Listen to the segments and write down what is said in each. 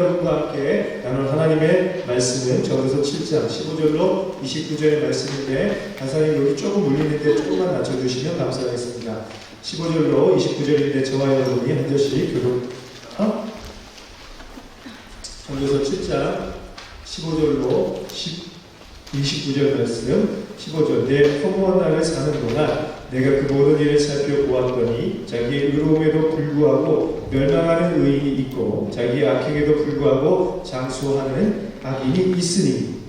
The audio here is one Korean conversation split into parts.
여러분과 함께 나눌 하나님의 말씀은 전도서 7장 15절로 29절의 말씀인데 간사님 여기 조금 울리는데 조금만 낮춰주시면 감사하겠습니다. 15절로 29절인데 저와 여러분이 한 절씩 전도서 7장 15절로 29절 말씀 15절 내 허무한 날을 사는 동안 내가 그 모든 일을 살펴보았더니 자기의 의로움에도 불구하고 멸망하는 의인이 있고 자기의 악행에도 불구하고 장수하는 악인이 있으니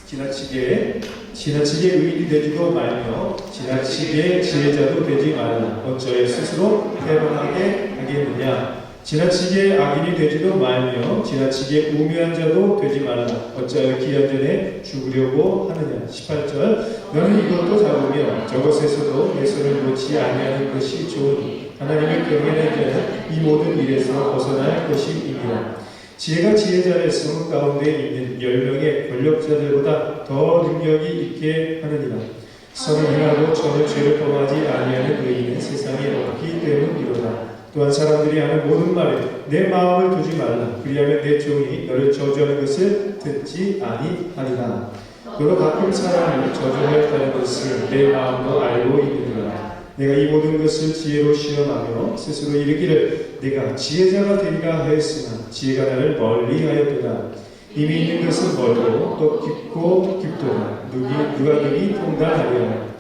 지나치게 의인이 되지도 말며 지나치게 지혜자도 되지 말라. 어쩌에 스스로 패망하게 하겠느냐. 지나치게 악인이 되지도 말며 지나치게 우매한 자도 되지 말라. 어찌하여 기한 전에 죽으려고 하느냐. 18절 너는 이것도 잡으며 저것에서도 내 손을 놓지 아니하는 것이 좋으니 하나님을 경외하는 자는 이 모든 일에서 벗어날 것이니라. 지혜가 지혜자의 성 가운데 있는 10명의 권력자들보다 더 능력이 있게 하느니라. 선을 행하고 전혀 죄를 범하지 아니하는 의인은 세상에 없기 때문이로다. 또한 사람들이 하는 모든 말에 내 마음을 두지 말라. 그리하면 내 종이 너를 저주하는 것을 듣지 아니하리라. 너로 가끔 사람을 저주하였다는 것을 내 마음으로 알고 있느니라. 내가 이 모든 것을 지혜로 시험하며 스스로 이르기를 내가 지혜자가 되리라 하였으나 지혜가 나를 멀리 하였도다. 이미 있는 것은 멀고 또 깊고 깊도다. 누가 능히 통달하리라.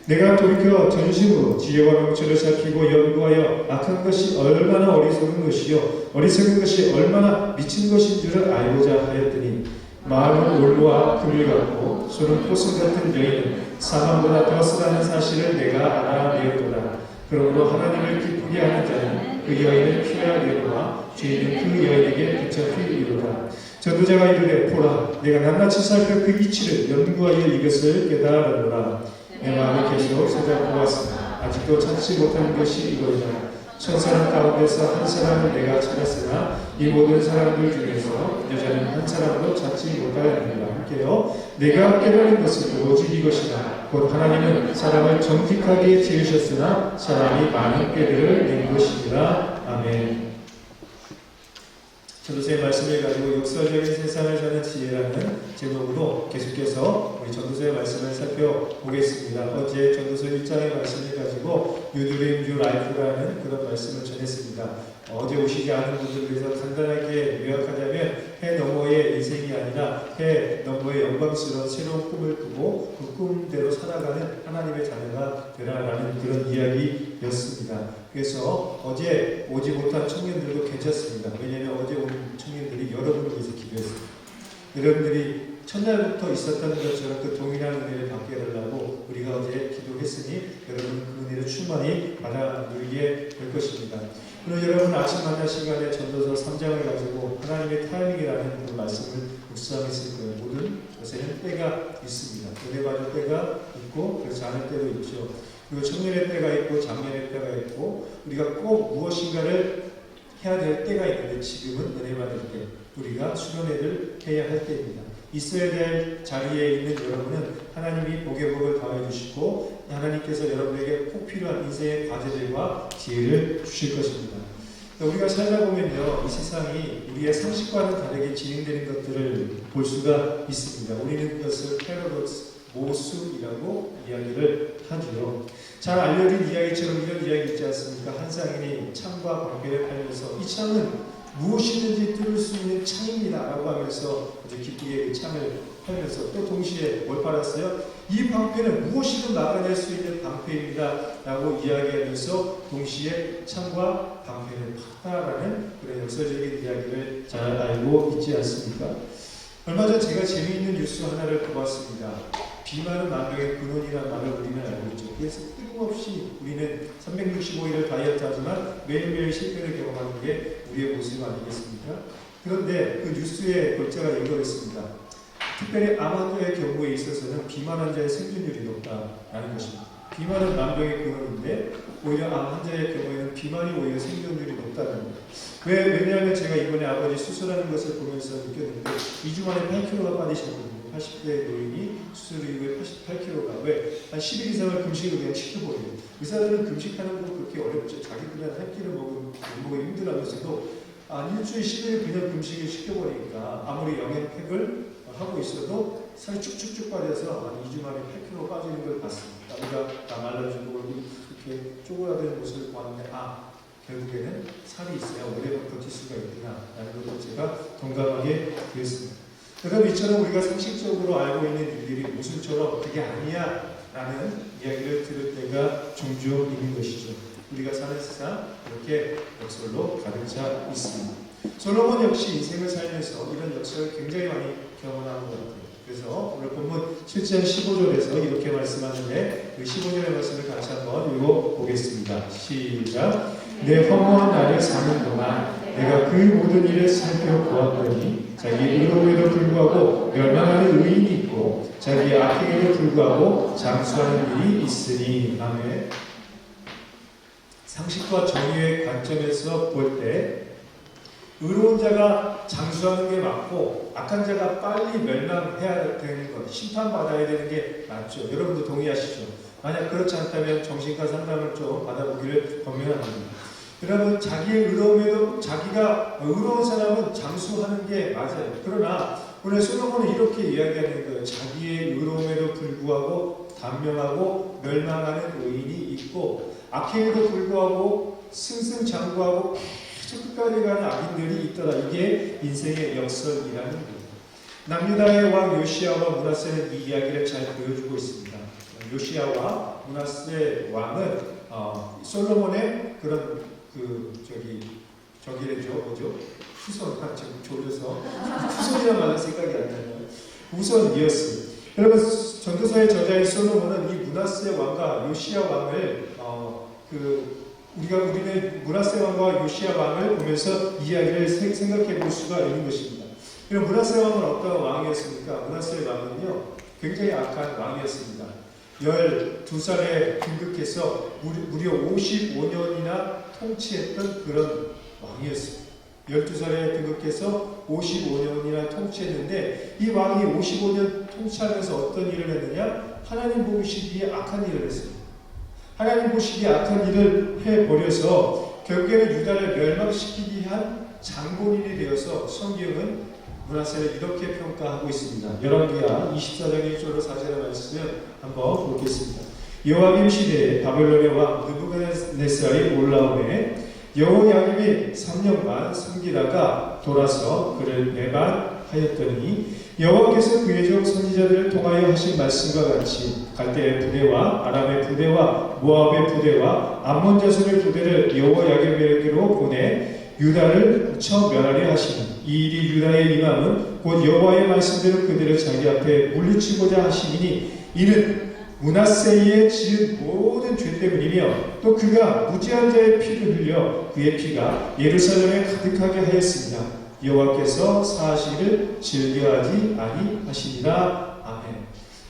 내가 돌이켜 전심으로 지혜와 명철을 살피고 연구하여 악한 것이 얼마나 어리석은 것이요 어리석은 것이 얼마나 미친 것인 줄을 알고자 하였더니 마음은 올무와 금을 갖고 손은 포승 같은 여인은 사망보다 더 쓰다는 사실을 내가 알아내었도다. 그러므로 하나님을 기쁘게 하는 자는 그 여인을 피하려니와 죄인은 그 여인에게 붙잡히리로다. 전도자가 이르되 보라 내가 낱낱이 살펴 그 이치를 연구하여 이것을 깨달았노라. 내 마음이 계속 찾아보았으나 아직도 찾지 못하는 것이 이거니라. 천사람 가운데서 한 사람을 내가 찾았으나 이 모든 사람들 중에서 여자는 한 사람도 찾지 못하였느니라. 함께요. 내가 깨달은 것은 오직 이것이다. 곧 하나님은 사람을 정직하게 지으셨으나 사람이 많은 꾀를 낸 것이니라. 아멘. 전도서의 말씀을 가지고 역사적인 세상을 사는 지혜라는 제목으로 계속해서 우리 전도서의 말씀을 살펴보겠습니다. 어제 전도서 1장의 말씀을 가지고 You Dream Your Life라는 그런 말씀을 전했습니다. 어제 오시지 않은 분들 위해서 간단하게 요약하자면 해 너머의 인생이 아니라 해 너머의 영광스러운 새로운 꿈을 꾸고 그 꿈대로 살아가는 하나님의 자녀가 되라라는 그런 이야기였습니다. 그래서 어제 오지 못한 청년들도 괜찮습니다. 왜냐하면 어제 온 청년들이 여러분을 위해서 기도했습니다. 여러분들이 첫날부터 있었던 것처럼 그 동일한 은혜를 받게 해달라고 우리가 어제 기도했으니 여러분은 그 은혜를 충만히 받아 누리게 될 것입니다. 그리고 여러분 아침 만날 시간에 전도서 3장을 가지고 하나님의 타이밍이라는 그 말씀을 묵상했을 거예요. 모든 것에는 때가 있습니다. 은혜 받을 때가 있고 그렇지 않을 때도 있죠. 그리고 청년의 때가 있고 장년의 때가 있고 우리가 꼭 무엇인가를 해야 될 때가 있는데 지금은 은혜 받을 때 우리가 수련회를 해야 할 때입니다. 있어야 될 자리에 있는 여러분은 하나님이 복의 복을 더해 주시고 하나님께서 여러분에게 꼭 필요한 인생의 과제들과 지혜를 주실 것입니다. 우리가 살다 보면요, 이 세상이 우리의 상식과는 다르게 진행되는 것들을 볼 수가 있습니다. 우리는 그것을 패러독스, 모순이라고 이야기를 하죠. 잘 알려진 이야기처럼 이런 이야기 있지 않습니까? 한 쌍인이 창과 방패를 팔면서 이 창은 무엇이든지 뚫을 수 있는 창입니다 라고 하면서 아주 기쁘게 그 창을 팔면서 또 동시에 뭘 팔았어요? 이 방패는 무엇이든 막아낼 수 있는 방패입니다 라고 이야기하면서 동시에 창과 방패를 팠다라는 그런 역사적인 이야기를 잘 알고 있지 않습니까? 얼마 전 제가 재미있는 뉴스 하나를 보았습니다. 비만은 만병의 근원이라는 말을 우리는 알고 있죠. 그래서 뜬금없이 우리는 365일을 다이어트 하지만 매일매일 실패를 경험하는 게 우리의 모습 아니겠습니까? 그런데 그 뉴스의 골자가 이거였습니다. 특별히 암 환자의 경우에 있어서는 비만 환자의 생존율이 높다라는 것입니다. 비만은 만병의 근원인데 오히려 암 환자의 경우에는 비만이 오히려 생존율이 높다는 거예요. 왜냐하면 제가 이번에 아버지 수술하는 것을 보면서 느꼈는데 2주 만에 8kg가 빠지셨거든요. 80대 노인이 수술 이후에 88kg가 왜? 한 10일 이상을 금식을 그냥 시켜버려요. 의사들은 금식하는 거 그렇게 어렵죠. 자기들은 한 끼를 먹으면 힘들어하면서도 일주일 10일 그냥 금식을 시켜버리니까 아무리 영양팩을 하고 있어도 살이 쭉쭉쭉 빠져서 한 2주 만에 8kg 빠지는 걸 봤습니다. 우리가 다 말라지고 얼굴이 이렇게 쪼그라드는 모습을 보았는데 결국에는 살이 있어야 오래 버틸 수가 있구나 라는 것도 제가 동감하게 되었습니다. 그럼 이처럼 우리가 상식적으로 알고 있는 일들이 모순처럼 그게 아니야 라는 이야기를 들을 때가 종종 있는 것이죠. 우리가 사는 세상 이렇게 역설로 가득 차 있습니다. 솔로몬 역시 인생을 살면서 이런 역설을 굉장히 많이 경험하는 것 같아요. 그래서 오늘 본문 7장 15절에서 이렇게 말씀하는데 그 15절의 말씀을 같이 한번 읽어보겠습니다. 시작. 내 허무한 날을 사는 동안 내가 그 모든 일을 살펴보았더니 자기 의로움에도 불구하고 멸망하는 의인이 있고 자기 악행에도 불구하고 장수하는 일이 있으니. 아멘. 상식과 정의의 관점에서 볼 때 의로운 자가 장수하는 게 맞고 악한 자가 빨리 멸망해야 되는 것, 심판받아야 되는 게 맞죠. 여러분도 동의하시죠? 만약 그렇지 않다면 정신과 상담을 좀 받아보기를 권면합니다. 여러분, 자기의 의로움에도 자기가 의로운 사람은 장수하는 게 맞아요. 그러나 오늘 솔로몬은 이렇게 이야기하는 거예요. 자기의 의로움에도 불구하고 단명하고 멸망하는 의인이 있고 악행에도 불구하고 승승장구하고 계속 끝까지 가는 악인들이 있더라. 이게 인생의 역설이라는 거예요. 남유다의 왕 요시야와 므낫세는 이 이야기를 잘 보여주고 있습니다. 요시야와 므낫세 왕은 솔로몬의 그런 저기래죠, 뭐죠? 후손, 지금 졸려서 후손이란 말은 생각이 안 나요. 후손이었어요. 여러분, 전도서의 저자인 솔로몬은 이 므낫세 왕과 요시야 왕을 우리는 므낫세 왕과 요시야 왕을 보면서 이야기를 생각해 볼 수가 있는 것입니다. 그럼 므낫세 왕은 어떤 왕이었습니까? 므낫세 왕은요, 굉장히 악한 왕이었습니다. 12살에 등극해서 무려 55년이나 통치했던 그런 왕이었습니다. 12살에 등극해서 55년이나 통치했는데 이 왕이 55년 통치하면서 어떤 일을 했느냐? 하나님 보시기에 악한 일을 했습니다. 하나님 보시기에 악한 일을 해버려서 결국에는 유다를 멸망시키기 위한 장본인이 되어서 성경은 므낫세를 이렇게 평가하고 있습니다. 열왕기하 24장 1절로 4절의 말씀을 한번 보겠습니다. 여호야김 시대에 바벨론의 왕 느부갓네살이 올라오매 여호야김이 3년 반 섬기다가 돌아서 그를 배반하였더니 여호와께서 그의 종 선지자들을 통하여 하신 말씀과 같이 갈대의 부대와 아람의 부대와 모압의 부대와 암몬 자손의 부대를 여호야김에게로 보내 유다를 쳐 멸하려 하시니 이 일이 유다의 임함은 곧 여호와의 말씀대로 그들을 자기 앞에 물리치고자 하시니 이는 므낫세의 지은 모든 죄 때문이며 또 그가 무지한 자의 피를 흘려 그의 피가 예루살렘에 가득하게 하였습니다. 여호와께서 사실을 즐겨하지 아니하시니라. 아멘.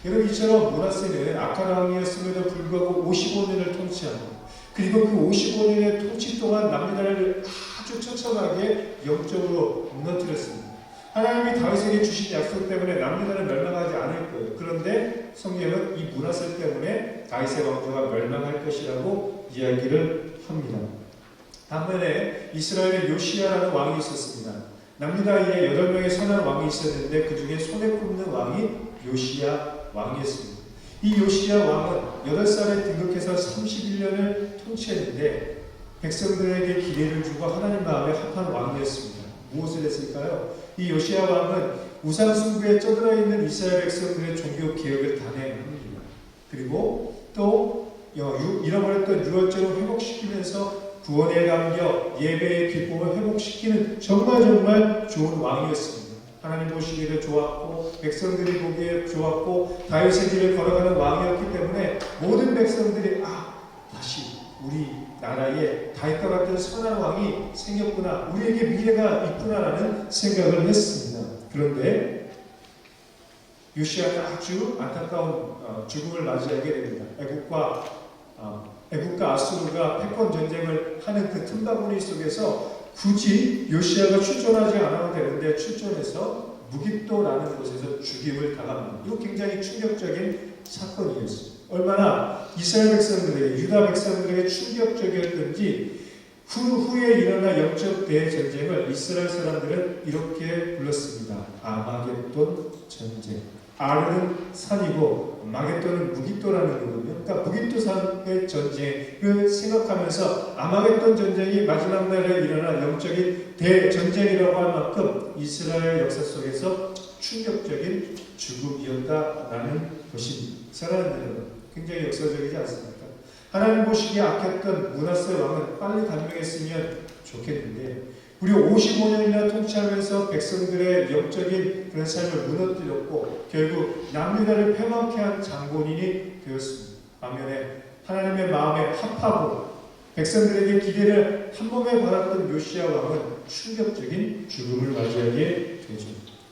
여러분, 이처럼 므낫세는 악한 왕이었음에도 불구하고 55년을 통치하고 그리고 그 55년의 통치 동안 남유다를 아주 처참하게 영적으로 무너뜨렸습니다. 하나님이 다윗에게 주신 약속 때문에 남유다는 멸망하지 않을 거예요. 그런데 성경은 이 므낫세 때문에 다윗의 왕조가 멸망할 것이라고 이야기를 합니다. 반면에 이스라엘에 요시야라는 왕이 있었습니다. 남유다에 8명의 선한 왕이 있었는데 그 중에 손에 꼽는 왕이 요시야 왕이었습니다. 이 요시야 왕은 8살에 등극해서 31년을 통치했는데 백성들에게 기회를 주고 하나님 마음에 합한 왕이었습니다. 무엇을 했을까요? 이 요시야 왕은 우상 숭배에 쩌들어 있는 이스라엘 백성들의 종교 개혁을 단행합니다. 그리고 또 잃어버렸던 유월절을 회복시키면서 구원의 감격, 예배의 기쁨을 회복시키는 정말 좋은 왕이었습니다. 하나님 보시기에도 좋았고 백성들이 보기에 좋았고 다윗의 길을 걸어가는 왕이었기 때문에 모든 백성들이 다시 우리 나라에 다윗과 같은 선한 왕이 생겼구나, 우리에게 미래가 있구나라는 생각을 했습니다. 그런데 요시야는 아주 안타까운 죽음을 맞이하게 됩니다. 애국과 아수르가 패권 전쟁을 하는 그 틈바구니 속에서 굳이 요시야가 출전하지 않아도 되는데 출전해서 무깁도라는 곳에서 죽임을 당합니다. 이거 굉장히 충격적인 사건이었습니다. 얼마나 이스라엘 백성들에게, 유다 백성들에게 충격적이었던지 후에 일어날 영적 대전쟁을 이스라엘 사람들은 이렇게 불렀습니다. 아마겟돈 전쟁. 아르는 산이고 마겟돈은 무깃도라는 거거든요. 그러니까 무깃도산의 전쟁을 생각하면서 아마겟돈 전쟁이 마지막 날에 일어날 영적인 대전쟁이라고 할 만큼 이스라엘 역사 속에서 충격적인 죽음이었다라는 것입니다. 사랑하는 여러분, 굉장히 역사적이지 않습니까? 하나님 보시기에 아꼈던 므낫세 왕은 빨리 단명했으면 좋겠는데 우리 55년이나 통치하면서 백성들의 영적인 그런 삶을 무너뜨렸고 결국 남유다를 패망케 한 장본인이 되었습니다. 반면에 하나님의 마음에 합하고 백성들에게 기대를 한 몸에 받았던 요시야 왕은 충격적인 죽음을 맞이하게 되죠.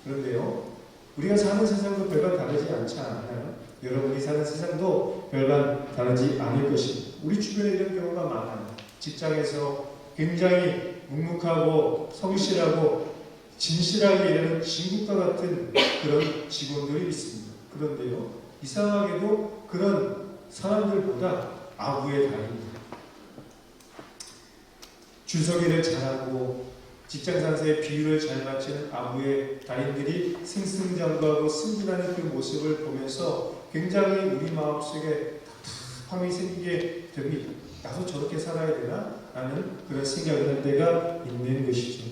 그런데요, 우리가 사는 세상도 별반 다르지 않지 않나요? 여러분이 사는 세상도 별반 다르지 않을 것입니다. 우리 주변에 이런 경우가 많아요. 직장에서 굉장히 묵묵하고 성실하고 진실하게 일하는 진국과 같은 그런 직원들이 있습니다. 그런데요, 이상하게도 그런 사람들보다 아부의 달입니다. 줄서기를 잘하고 직장상사의 비율을 잘 맞추는 아부의 달인들이 승승장구하고 승진하는 그 모습을 보면서 굉장히 우리 마음속에 답답함이 생기게 됩니다. 나도 저렇게 살아야 되나? 라는 그런 생각을 할 때가 있는 것이죠.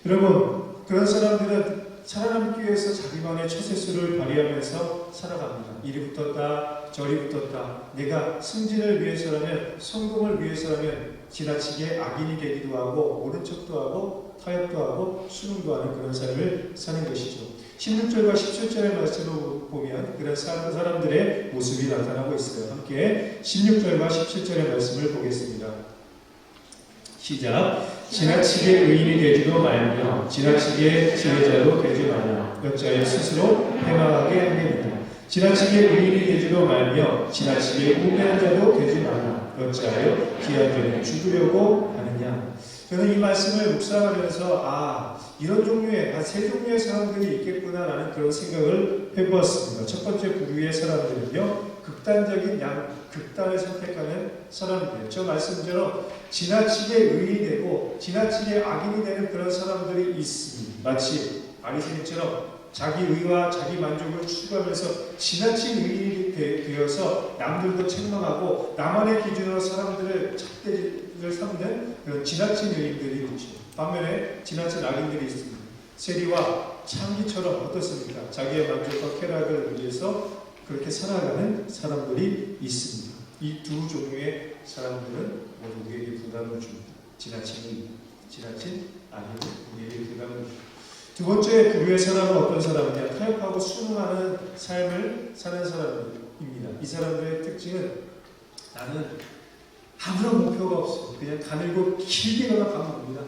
여러분, 그런 사람들은 살아남기 위해서 자기만의 처세술을 발휘하면서 살아갑니다. 이리 붙었다, 저리 붙었다. 내가 승진을 위해서라면, 성공을 위해서라면 지나치게 악인이 되기도 하고 옳은 척도 하고 타협도 하고 수능도 하는 그런 삶을 사는 것이죠. 16절과 17절의 말씀을 보면 그런 사람들의 모습이 나타나고 있어요. 함께 16절과 17절의 말씀을 보겠습니다. 시작. 지나치게 의인이 되지도 말며 지나치게 지혜자도 되지 마라. 여자여 스스로 패망하게 하느니라. 지나치게 의인이 되지도 말며 지나치게 우매한 자도 되지 마라. 어찌하여 귀한 자는 죽으려고 하느냐. 저는 이 말씀을 묵상하면서 이런 종류의 한 세 종류의 사람들이 있겠구나라는 그런 생각을 해보았습니다. 첫 번째 부류의 사람들은요, 극단적인 극단을 선택하는 사람들이에요. 저 말씀처럼 지나치게 의인이 되고 지나치게 악인이 되는 그런 사람들이 있습니다. 마치 바리새인처럼 자기 의와 자기 만족을 추구하면서 지나친 의인이 되어서 남들도 책망하고 나만의 기준으로 사람들을 잣대를 삼는 그런 지나친 의인들이 있죠. 반면에 지나친 악인들이 있습니다. 세리와 창기처럼 어떻습니까? 자기의 만족과 쾌락을 위해서 그렇게 살아가는 사람들이 있습니다. 이 두 종류의 사람들은 모두 우리에게 부담을 줍니다. 지나친 의인, 지나친 악인은 우리에게 부담을 줍니다. 두 번째 부류의 사람은 어떤 사람이냐? 타협하고 순응하는 삶을 사는 사람입니다. 이 사람들의 특징은 나는 아무런 목표가 없어. 그냥 가늘고 길게만 가면 됩니다.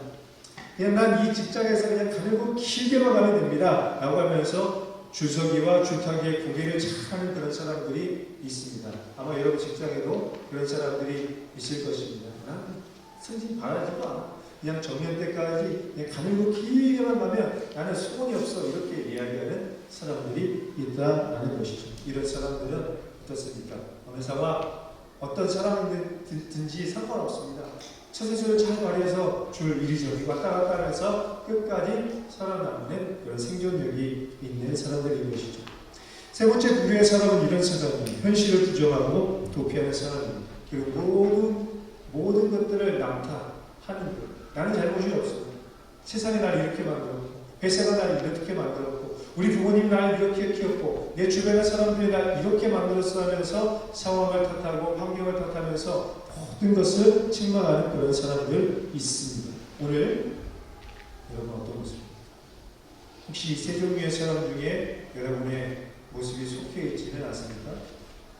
그냥 난 이 직장에서 그냥 가늘고 길게만 가면 됩니다. 라고 하면서 줄서기와 줄타기에 고개를 잘 하는 그런 사람들이 있습니다. 아마 여러분 직장에도 그런 사람들이 있을 것입니다. 난 승진 바라지도 않아. 그냥 정년 때까지 그냥 가늘고 길게만 가면 나는 소원이 없어. 이렇게 이야기하는 사람들이 있다라는 것이죠. 이런 사람들은 어떻습니까? 어느 상황 어떤 사람이든지 상관없습니다. 처세술을 잘 발휘해서 줄 이리저리 왔다 갔다 하면서 끝까지 살아남는 그런 생존력이 있는 사람들인 것이죠. 세 번째 부류의 사람은 이런 사람입니다. 현실을 부정하고 도피하는 사람입니다. 그리고 모든 것들을 남탓하는 것. 나는 잘못이 없어. 세상이 날 이렇게 만들었고, 회사가 날 이렇게 만들었고, 우리 부모님 날 이렇게 키웠고, 내 주변의 사람들이 날 이렇게 만들었어 하면서 상황을 탓하고 환경을 탓하면서 모든 것을 책망하는 그런 사람들 있습니다. 오늘 여러분 어떤 모습입니까? 혹시 이 세 종류의 사람 중에 여러분의 모습이 속해 있지는 않습니까?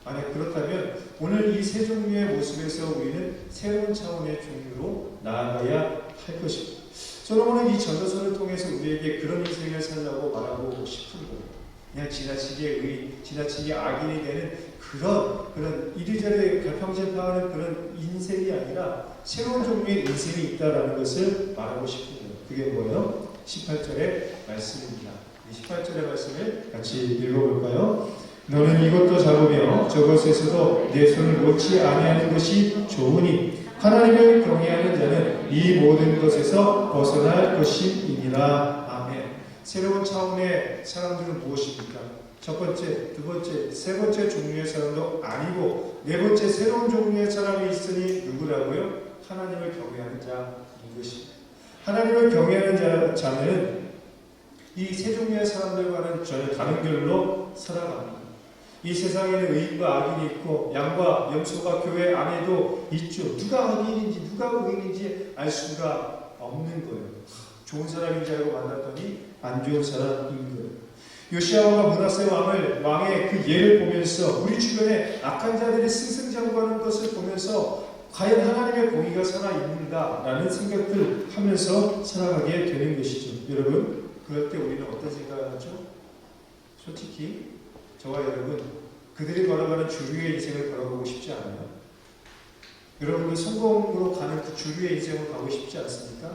만약 그렇다면 오늘 이 세 종류의 모습에서 우리는 새로운 차원의 종류로 나아가야 할 것입니다. 솔로몬은 이 전도서를 통해서 우리에게 그런 인생을 살라고 말하고 싶은 거예요. 그냥 지나치게 의인, 지나치게 악인이 되는 그런 이리저리 결평전파하는 그런 인생이 아니라 새로운 종류의 인생이 있다라는 것을 말하고 싶은 거예요. 그게 뭐예요? 18절의 말씀입니다. 이 18절의 말씀을 같이 읽어볼까요? 너는 이것도 잡으며 저것에서도 내 손을 놓지 아니하는 것이 좋으니 하나님을 경외하는 자는 이 모든 것에서 벗어날 것임이니라. 아멘. 새로운 차원의 사람들은 무엇입니까? 첫 번째, 두 번째, 세 번째 종류의 사람도 아니고 네 번째 새로운 종류의 사람이 있으니 누구라고요? 하나님을 경외하는 자인 것입니다. 하나님을 경외하는 자는 이 세 종류의 사람들과는 전혀 다른 결로 살아갑니다. 이 세상에는 의인과 악인이 있고 양과 염소가 교회 안에도 있죠. 누가 악인인지 누가 의인인지 알 수가 없는 거예요. 좋은 사람인 줄 알고 만났더니 안 좋은 사람인 거예요. 요시아와 므낫세 왕의 그 예를 보면서 우리 주변에 악한 자들이 승승장구하는 것을 보면서 과연 하나님의 공의가 살아있는가라는 생각들 하면서 살아가게 되는 것이죠. 여러분, 그럴 때 우리는 어떤 생각을 하죠? 솔직히 저와 여러분, 그들이 걸어가는 주류의 인생을 걸어가고 싶지 않아요? 여러분도 성공으로 가는 그 주류의 인생을 가고 싶지 않습니까?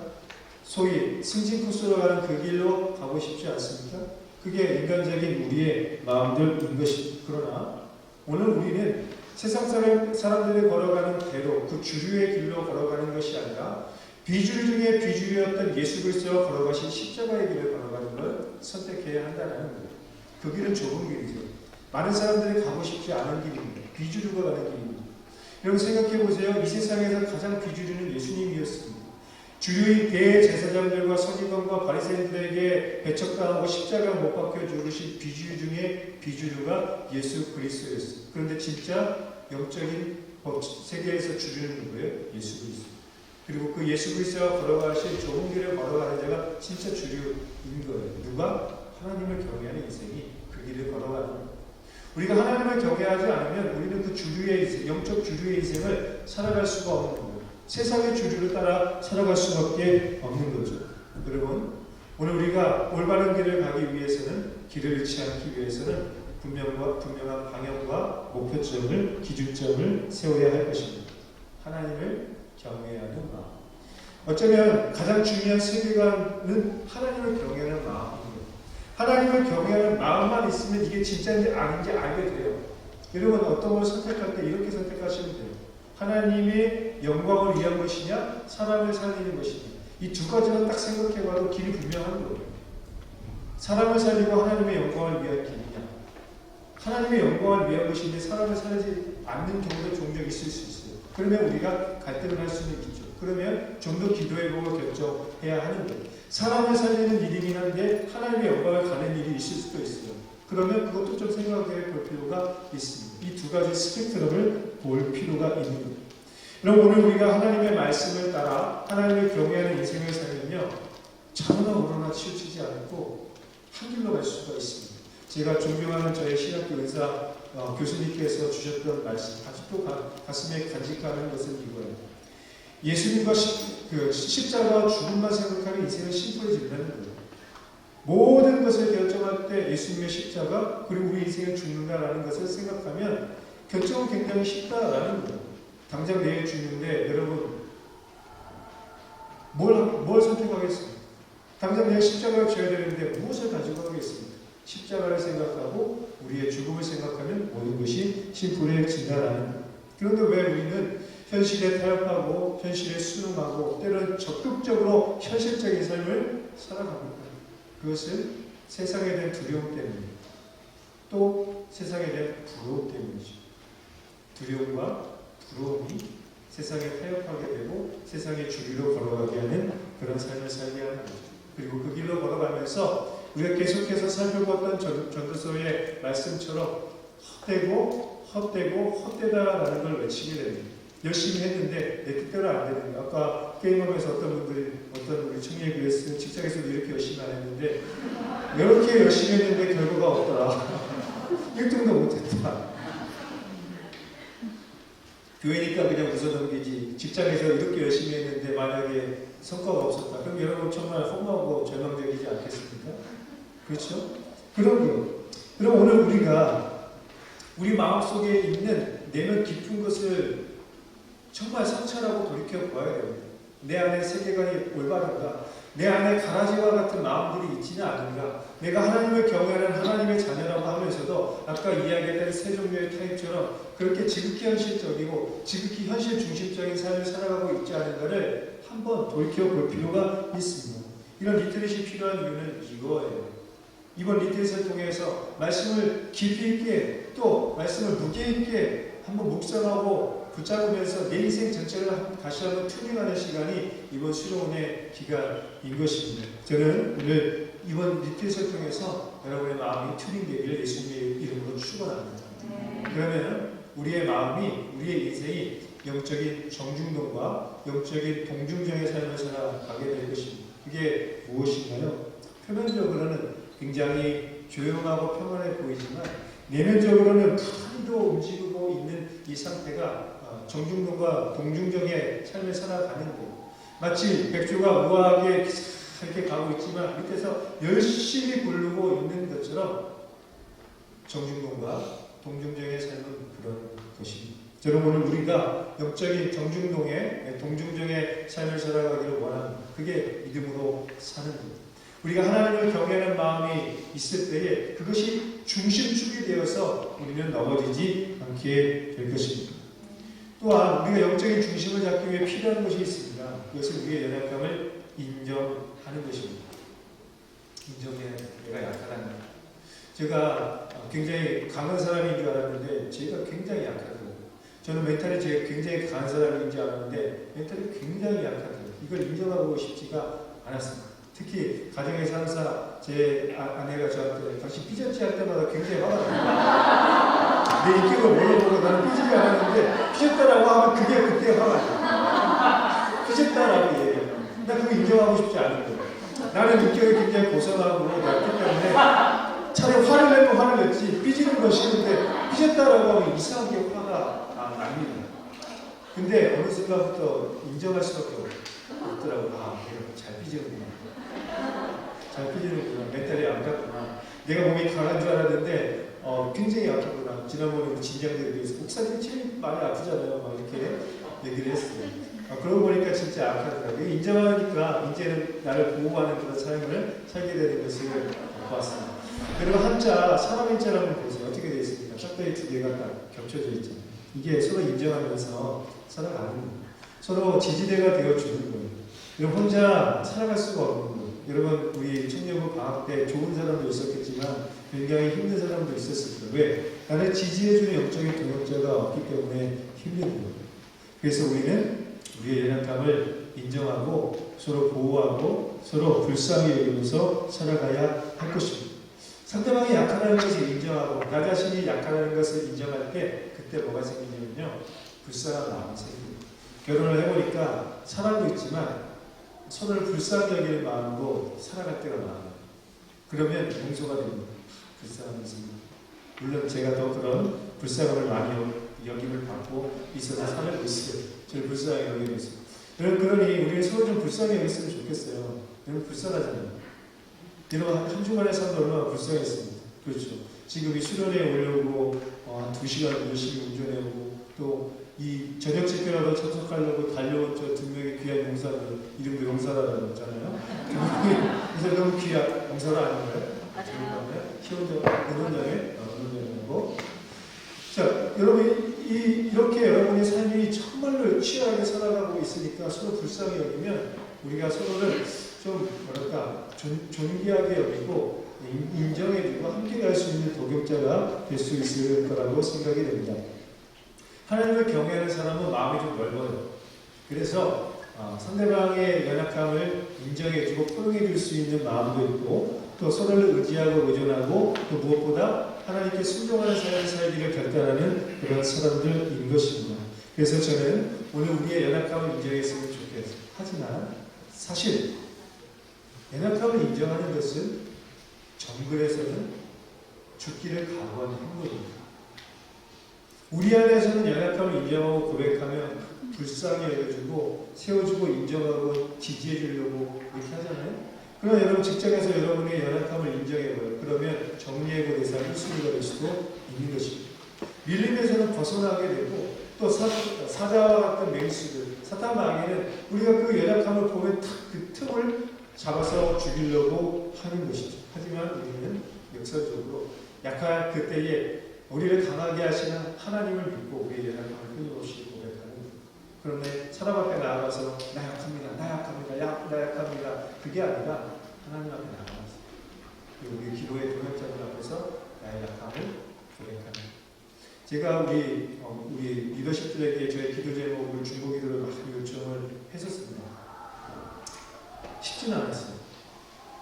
소위 승진 코스로 가는 그 길로 가고 싶지 않습니까? 그게 인간적인 우리의 마음들인 것입니다. 그러나 오늘 우리는 세상 사람들이 걸어가는 대로 그 주류의 길로 걸어가는 것이 아니라 비주류 중에 비주류였던 예수 그리스도가 걸어가신 십자가의 길을 걸어가는 걸 선택해야 한다는 거예요. 그 길은 좁은 길이죠. 많은 사람들이 가고 싶지 않은 길입니다. 비주류가 가는 길입니다. 여러분 생각해 보세요. 이 세상에서 가장 비주류는 예수님이었습니다. 주류인 대제사장들과 서기관과 바리새인들에게 배척당하고 십자가 못 박혀 죽으신 비주류 중에 비주류가 예수 그리스도였어요. 그런데 진짜 영적인 세계에서 주류는 누구예요? 예수 그리스도. 그리고 그 예수 그리스도가 걸어가신 좁은 길을 걸어가는 자가 진짜 주류인 거예요. 누가? 하나님을 경외하는 인생이 그 길을 걸어가는 거예요. 우리가 하나님을 경외하지 않으면 우리는 그 주류의 인생, 영적 주류의 인생을 살아갈 수가 없는 거예요. 세상의 주류를 따라 살아갈 수밖에 없는 거죠. 여러분, 오늘 우리가 올바른 길을 가기 위해서는, 길을 잃지 않기 위해서는 분명한 방향과 목표점을, 기준점을 세워야 할 것입니다. 하나님을 경외하는 마음. 어쩌면 가장 중요한 세계관은 하나님을 경외하는 마음입니다. 하나님을 경외하는 마음만 있으면 이게 진짜인지 아닌지 알게 돼요. 여러분 어떤 걸 선택할 때 이렇게 선택하시면 돼요. 하나님의 영광을 위한 것이냐, 사람을 살리는 것이냐. 이 두 가지만 딱 생각해봐도 길이 분명한 거예요. 사람을 살리고 하나님의 영광을 위한 길이냐. 하나님의 영광을 위한 것인데 사람을 살리지 않는 경우도 종종 있을 수 있어요. 그러면 우리가 갈등을 할 수는 있죠. 그러면 좀 더 기도해보고 결정해야 하는 거예요. 사람을 살리는 일이긴 한데 하나님의 영광을 가는 일이 있을 수도 있어요. 그러면 그것도 좀 생각해 볼 필요가 있습니다. 이 두 가지 스펙트럼을 볼 필요가 있는 거예요. 여러분 오늘 우리가 하나님의 말씀을 따라 하나님을 경외하는 인생을 살면요. 좌우나 우로나 치우치지 않고 한 길로 갈 수가 있습니다. 제가 존경하는 저의 신학교 은사 교수님께서 주셨던 말씀, 아직도 가슴에 간직하는 것은 이거예요. 예수님과 십자가와 죽음만 생각하는 인생은 심플해진다는 거예요. 모든 것을 결정할 때 예수님의 십자가 그리고 우리 인생을 죽는다라는 것을 생각하면 결정은 굉장히 쉽다라는 거예요. 당장 내일 죽는데 여러분 뭘 선택하겠습니까? 당장 내일 십자가를 져야 되는데 무엇을 가지고 가겠습니까? 십자가를 생각하고 우리의 죽음을 생각하면 모든 것이 심플해진다라는 거예요. 그런데 왜 우리는 현실에 타협하고 현실에 순응하고 때로는 적극적으로 현실적인 삶을 살아갑니다. 그것은 세상에 대한 두려움 때문입니다. 또 세상에 대한 부러움 때문이죠. 두려움과 부러움이 세상에 타협하게 되고 세상의 주류로 걸어가게 하는 그런 삶을 살게 하는 거죠. 그리고 그 길로 걸어가면서 우리가 계속해서 살펴봤던 전도서의 말씀처럼 헛되다라는 걸 외치게 됩니다. 열심히 했는데 내 뜻대로 안 되는 거예요. 아까 게임하면서 어떤 우리 청년교회에서 직장에서도 이렇게 열심히 안 했는데 이렇게 열심히 했는데 결과가 없더라. 1등도 못했다. 교회니까 그냥 웃어넘기지. 직장에서 이렇게 열심히 했는데 만약에 성과가 없었다. 그럼 여러분 정말 허무하고 절망적이지 않겠습니까? 그렇죠? 그럼 오늘 우리가 우리 마음속에 있는 내면 깊은 것을 정말 성찰하고 돌이켜보아야 됩니다. 내 안에 세계관이 올바른가? 내 안에 가라지와 같은 마음들이 있지는 않은가? 내가 하나님을 경외하는 하나님의 자녀라고 하면서도 아까 이야기했던 세 종류의 타입처럼 그렇게 지극히 현실적이고 지극히 현실 중심적인 삶을 살아가고 있지 않은가를 한번 돌이켜볼 필요가 있습니다. 이런 리트릿이 필요한 이유는 이거예요. 이번 리트릿을 통해서 말씀을 깊이 있게 또 말씀을 무게 있게 한번 묵상하고 붙잡으면서 내 인생 전체를 다시 한번 튜닝하는 시간이 이번 수련원의 기간인 것입니다. 저는 오늘 이번 리트릿을 통해서 여러분의 마음이 튜닝되기를 예수님의 이름으로 축원합니다. 그러면 우리의 마음이, 우리의 인생이 영적인 정중동과 영적인 동중정의 삶을 살아가게 될 것입니다. 그게 무엇인가요? 표면적으로는 굉장히 조용하고 평안해 보이지만 내면적으로는 부탄도 움직이고 있는 이 상태가 정중동과 동중정의 삶을 살아가는 것. 마치 백조가 우아하게 이렇게 가고 있지만 밑에서 열심히 부르고 있는 것처럼 정중동과 동중정의 삶은 그런 것입니다. 저는 오늘 우리가 영적인 정중동의 동중정의 삶을 살아가기를 원합니다. 그게 믿음으로 사는 것. 우리가 하나님을 경외하는 마음이 있을 때에 그것이 중심축이 되어서 우리는 넘어지지 않게 될 것입니다. 또한 우리가 영적인 중심을 잡기 위해 필요한 것이 있습니다. 그것은 우리의 연약함을 인정하는 것입니다. 인정해야 돼. 내가 약하다는 것. 제가 굉장히 강한 사람인 줄 알았는데 제가 굉장히 약하더라고요. 저는 멘탈이 제가 굉장히 강한 사람인 줄 알았는데 멘탈이 굉장히 약하더라고요. 이걸 인정하고 싶지가 않았습니다. 특히 가정에서 항상 제 아내가 저한테 당신 삐졌지 할 때마다 굉장히 화가 납니다. 내 인격을 몰라보고 나는 삐지지 않았는데 삐졌다라고 하면 그때 화가 나요. 삐졌다라고 얘기해요. 나 그거 인정하고 싶지 않은 거예요. 나는 인격이 굉장히 고상하고 얇기 때문에 차라리 화를 내면 화를 냈지 삐지는 건 싫은데 삐졌다라고 하면 이상하게 화가 납니다. 근데 어느 순간부터 인정할 수밖에 없더라고요. 내가 잘 삐지는구나. 잘 삐지는구나. 멘탈이 안 갔구나. 내가 몸이 강한 줄 알았는데 굉장히 약했구나. 지난번에 우리 진장들에 대해서 목사님이 제일 많이 아프잖아요. 막 이렇게 얘기를 했어요. 그러고 보니까 진짜 약하더라고요. 인정하니까 이제는 나를 보호하는 그런 삶을 살게 되는 것을 보았습니다. 여러분 한자, 사람 인자를 한번 보세요. 어떻게 되어 있습니까? 짝다리 두 개가 딱 겹쳐져 있잖아요. 이게 서로 인정하면서 살아가는 거예요. 서로 지지대가 되어주는 거예요. 여러분 혼자 살아갈 수가 없는 거예요. 여러분 우리 청년부 방학 때 좋은 사람도 있었겠지만 굉장히 힘든 사람도 있었을 거예요. 왜? 나를 지지해주는 영적인 동역자가 없기 때문에 힘든 거예요. 그래서 우리는 우리의 연약함을 인정하고 서로 보호하고 서로 불쌍히 여기면서 살아가야 할 것입니다. 상대방이 약하다는 것을 인정하고 나 자신이 약하다는 것을 인정할 때 그때 뭐가 생기냐면요. 불쌍한 마음이 생깁니다. 결혼을 해보니까 사람도 있지만 서로를 불쌍히 여기는 마음으로 살아갈 때가 많아요. 그러면 용서가 됩니다. 불쌍함이 있습니다. 물론 제가 더 그런 불쌍함을 많이 여김을 받고 있어서 살고 있어요. 저를 불쌍히 여기고 있어요. 그러니 우리는 서로 좀 불쌍히 여겼으면 좋겠어요. 여러분 불쌍하잖아요. 여러분 한 주간의 삶도 얼마나 불쌍했습니다. 그렇죠. 지금 이 수련회에 오려고 2시간 열심히 운전해오고 또 이 저녁 집회라도 참석하려고 달려온 저 두 명의 귀한 용사들 이름도 용사라고 했잖아요. 그래서 너무 귀한 용사라 아닌가요? 맞아요. 희원장하고 자, 여러분 이렇게 여러분의 삶이 정말로 치열하게 살아가고 있으니까 서로 불쌍히 여기면 우리가 서로를 좀 뭐랄까 존귀하게 여기고 인정해주고 함께 갈 수 있는 동역자가 될 수 있을 거라고 생각이 됩니다. 하나님을 경외하는 사람은 마음이 좀 넓어요. 그래서 상대방의 연약함을 인정해주고 포용해줄 수 있는 마음도 있고 또 서로를 의지하고 의존하고 또 무엇보다 하나님께 순종하는 삶을 살기를 결단하는 그런 사람들인 것입니다. 그래서 저는 오늘 우리의 연약함을 인정했으면 좋겠어요. 하지만 사실 연약함을 인정하는 것은 정글에서는 죽기를 각오하는 행동입니다. 우리 안에서는 연약함을 인정하고 고백하면 불쌍히 여겨주고 세워주고 인정하고 지지해주려고 이렇게 하잖아요. 그러나 여러분 직장에서 여러분의 연약함을 인정해봐요. 그러면 정리해고 대상 1순위가 될 수도 있는 것입니다. 밀림에서는 벗어나게 되고 또 사자와 같은 맹수들, 사탄 마귀는 우리가 그 연약함을 보면 그 틈을 잡아서 죽이려고 하는 것이죠. 하지만 우리는 역사적으로 약할 그때에 우리를 강하게 하시는 하나님을 믿고 우리의 연약함을 끊임없이 고백하는 그런데 사람 앞에 나아가서 나 약합니다. 나 우리 기도의 동역자들 앞에서 나의 약함을 고백하는. 제가 우리 리더십들에게 저의 기도 제목을 중보기도를 많이 요청을 했었습니다. 쉽지는 않았어요.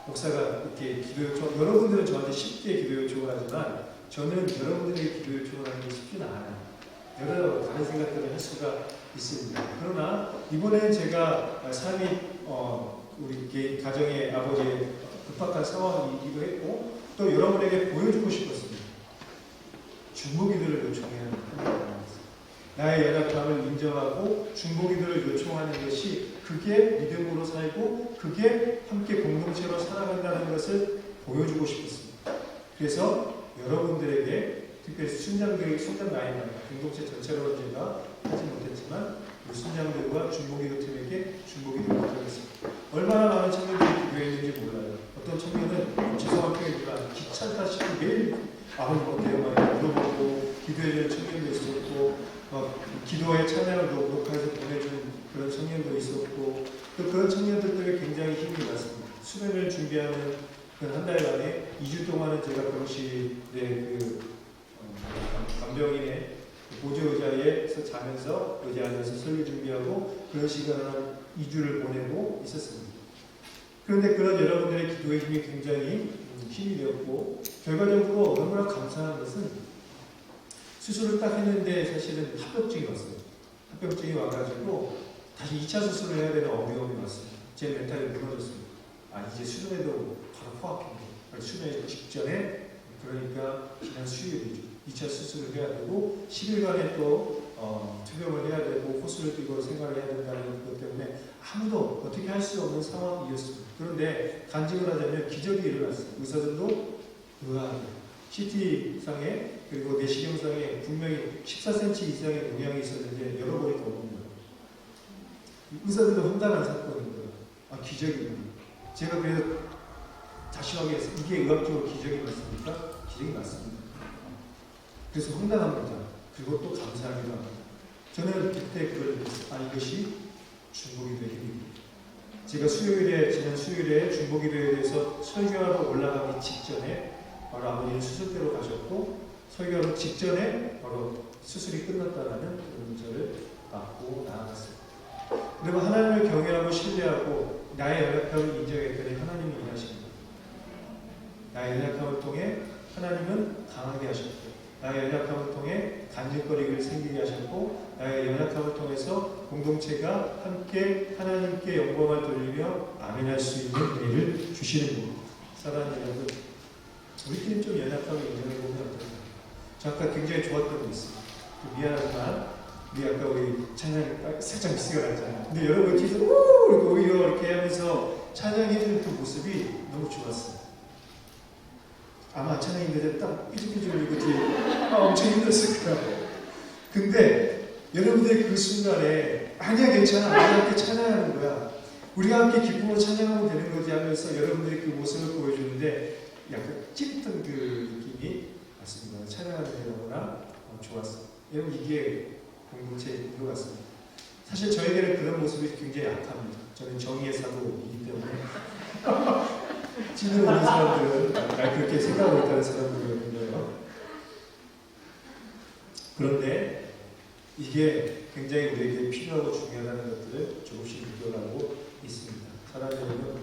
목사가 이렇게 기도 요청, 여러분들은 저한테 쉽게 기도 요청을 하지만 저는 여러분들에게 기도 요청을 하는 게 쉽지는 않아요. 여러 다른 생각들을 할 수가 있습니다. 그러나 이번에는 제가 삶이 우리 개인 가정의 아버지의 급박한 상황이기도 했고 또 여러분에게 보여주고 싶었습니다. 중보기도를 요청해야 합니다. 나의 연약함을 인정하고 중보기도를 요청하는 것이 그게 믿음으로 살고 그게 함께 공동체로 살아간다는 것을 보여주고 싶었습니다. 그래서 여러분들에게 특별히 순장들, 순장 라인 공동체 전체로 제가 하지 못했지만 우리 순장들과 중보기도 팀에게 중보기도를 요청했습니다. 얼마나 많은 청년들이 기도했는지 몰라요. 어떤 청년은 죄송한 표현이지만 귀찮다 싶고 매일 어때요? 막 물어보고 기도해주는 청년도 있었고 기도의 찬양을 녹화해서 보내주는 그런 청년도 있었고 또 그런 청년들 때문에 굉장히 힘이 났습니다. 수련을 준비하는 그 한 달간에 2주 동안은 제가 병실의 간병인의 보조의자에서 자면서 의자 안에서 설교 준비하고 그런 시간을 2주를 보내고 있었습니다. 그런데 그런 여러분들의 기도의 힘이 굉장히 힘이 되었고 결과적으로 너무나 감사한 것은 수술을 딱 했는데 사실은 합병증이 왔어요. 합병증이 와가지고 다시 2차 수술을 해야 되는 어려움이 왔어요. 제 멘탈이 무너졌어요. 이제 수련회도 바로 코앞입니다. 수련회 직전에 그러니까 지난 수요일이죠. 2차 수술을 해야 되고 10일간에 또 투병을 해야 되고 호수를 띄고 생활을 해야 된다는 것 때문에 아무도 어떻게 할 수 없는 상황이었습니다. 그런데 간증을 하자면 기적이 일어났어요. 의사들도 의아하게 CT상에 그리고 내시경상에 분명히 14cm 이상의 농양이 있었는데 열어보니까 없는 거예요. 의사들도 황당한 사건인 거예요. 기적이구나. 제가 그래서 다시 확인했어요. 이게 의학적으로 기적이 맞습니까? 기적이 맞습니다. 그래서 황당한 거죠. 그리고 또 감사하기도 합니다. 저는 그때 그걸 느꼈어요. 이것이 중보기도의 힘입니다. 제가 지난 수요일에 중보기도에 대해서 설교하러 올라가기 직전에 바로 아버지는 수술대로 가셨고 설교하러 직전에 바로 수술이 끝났다라는 그런 문자를 받고 나아갔어요. 그러면 하나님을 경외하고 신뢰하고 나의 연약함을 인정했더니 하나님이 일하십니다. 나의 연약함을 통해 하나님은 강하게 하셨고 나의 연약함을 통해 간증거리를 생기게 하셨고 나의 연약함을 통해서 공동체가 함께 하나님께 영광을 돌리며 아멘할 수 있는 은혜를 주시는 겁니다. 사랑하는 여러분, 우리끼리 좀 연약함을 인정해보면 어떨까요? 저 아까 굉장히 좋았던 거 있어요. 미안하지만 우리 아까 우리 찬양 살짝 미스가 났잖아요. 근데 여러분 뒤에서 우 오히려 이렇게 하면서 찬양해주는 그 모습이 너무 좋았어요. 아마 찬양인데 딱 삐죽삐죽 이거 뒤에 엄청 힘들었을 거예요. 근데 여러분들의 그 순간에 아니야 괜찮아 우리 함께 찬양하는 거야. 우리가 함께 기쁨으로 찬양하면 되는 거지 하면서 여러분들이 그 모습을 보여주는데 약간 찌릿한 그 느낌이 왔습니다. 찬양하는 게 너무나 좋았어요. 여러분 이게 공동체의 이유 같습니다. 사실 저에게는 그런 모습이 굉장히 약합니다. 저는 정의의 사도이기 때문에 찌는 오는 사람들은 날 그렇게 생각하고 있다는 사람들이 거예요. 그런데 이게 굉장히 우리에게 필요하고 중요하다는 것들을 조금씩 느껴가고 있습니다. 사랑하는 여러분,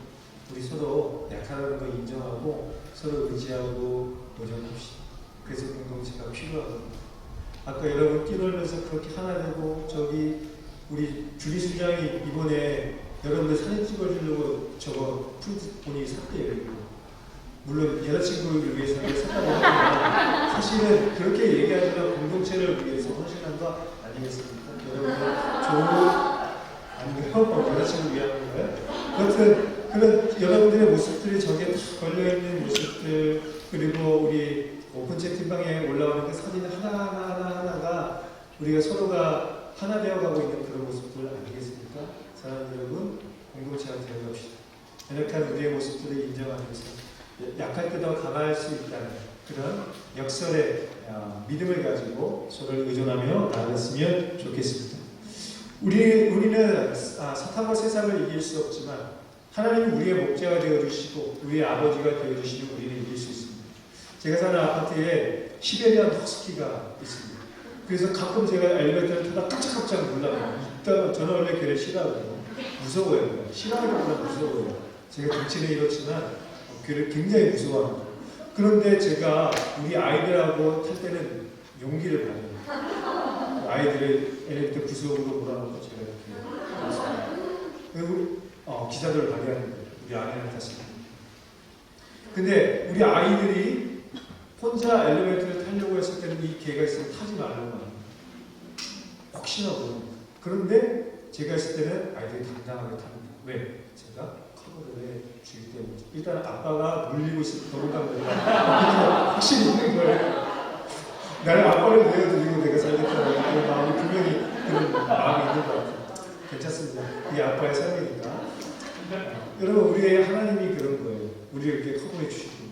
우리 서로 약하다는 걸 인정하고 서로 의지하고 노력합시다. 그래서 공동체가 필요합니다. 아까 여러분 뛰놀면서 그렇게 하나 되고 저기 우리 주리 수장이 이번에 여러분들 사진 찍어주려고 저거 본인이 샀대요. 물론 여자친구를 위해서는 샀다고 하지만 사실은 그렇게 얘기하지만 공동체를 위해서 헌신한 거 아니겠습니까? 여러분들 아니고요? 여자친구를 위한 건가요? 아무튼 그런 여러분들의 모습들이 저게 걸려있는 모습들 그리고 우리 오픈 채팅방에 올라오는 그 사진 하나가 우리가 서로가 하나 되어가고 있는 그런 모습들 아니겠습니까? 사랑하는 여러분, 공동체가 되어갑시다. 연약한 우리의 모습들을 인정하면서 약할 때도 강할 수 있다는 그런 역설의 믿음을 가지고 서로를 의존하며 나아갔으면 좋겠습니다. 우리는 사탄과 세상을 이길 수 없지만 하나님은 우리의 목자가 되어주시고 우리의 아버지가 되어주시면 우리는 이길 수 있습니다. 제가 사는 아파트에 시베리안 허스키가 있습니다. 그래서 가끔 제가 엘리베이터를 타다 깜짝깜짝 놀라요. 일단 저는 원래 걔를 싫어하거든요. 무서워요. 싫어하기보다 무서워요. 제가 덩치는 이렇지만 걔를 굉장히 무서워합니다. 그런데 제가 우리 아이들하고 탈 때는 용기를 받아요. 아이들을 엘리베이터 구석으로 몰아놓고 제가 이렇게 그리고 기사들을 가게 하는 거예요. 우리 아내랑 탔습니다. 근데 우리 아이들이 혼자 엘리베이터를 타려고 했을 때는 이 개가 있으면 타지 말라고 합니다. 혹시나 모릅니다. 그런데 제가 있을 때는 아이들이 당당하게 탑니다. 왜? 제가 커버를 주기 때문에. 일단 아빠가 물리고 있을 때 도망간 거예요. 확실히 있는 거예요. 나는 아빠를 내어드리고 내가 살겠다는 그런 마음이 분명히 그런 마음이 있는 것 같아요. 괜찮습니다. 그게 아빠의 삶이니까. 여러분, 우리의 하나님이 그런 거예요. 우리를 이렇게 커버해 주시고.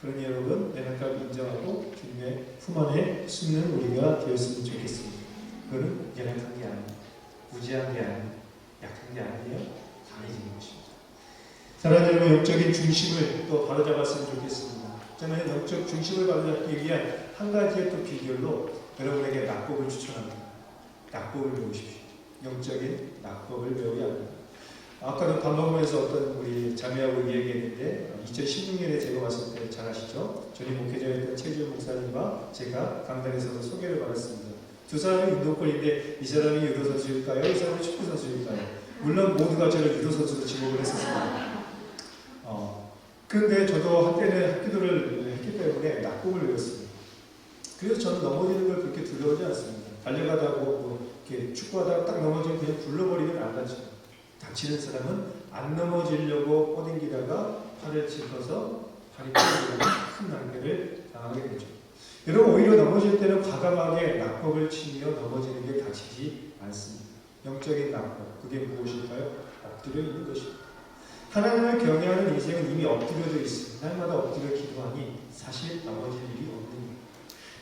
그러니 여러분, 내 낯을 인정하고 주님의 품 안에 숨는 우리가 되었으면 좋겠습니다. 그거는 연약한 게 아니에요. 무지한 게 아니에요. 약한 게 아니에요. 강해지는 것입니다. 사랑하는 여러분, 영적인 중심을 또 바로잡았으면 좋겠습니다. 저는 영적 중심을 바로잡기 위한 한 가지의 또 비결로 여러분에게 낙법을 추천합니다. 낙법을 배우십시오. 영적인 낙법을 배워야 합니다. 아까는 밥 먹으면서 어떤 우리 자매하고 이야기했는데 2016년에 제가 왔을 때 잘 아시죠? 전임 목회자였던 최지훈 목사님과 제가 강단에 서서 소개를 받았습니다. 두 사람이 운동권인데 이 사람이 유도 선수일까요? 이 사람이 축구 선수일까요? 물론 모두가 저를 유도 선수로 지목을 했었습니다. 그런데 저도 한때는 학기도를 했기 때문에 낙법을 외웠습니다. 그래서 저는 넘어지는 걸 그렇게 두려워하지 않습니다. 달려가다 뭐 이렇게 축구하다가 딱 넘어지면 그냥 굴러버리면 안 다쳐요. 다치는 사람은 안 넘어지려고 뻗댕기다가 팔을 짚어서 팔이 끊어지는 큰 낭패를 당하게 되죠. 여러분, 오히려 넘어질 때는 과감하게 낙법을 치며 넘어지는 게 다치지 않습니다. 영적인 낙법, 그게 무엇일까요? 엎드려 있는 것입니다. 하나님을 경외하는 인생은 이미 엎드려져 있습니다. 날마다 엎드려 기도하니 사실 넘어질 일이 없는 거예요.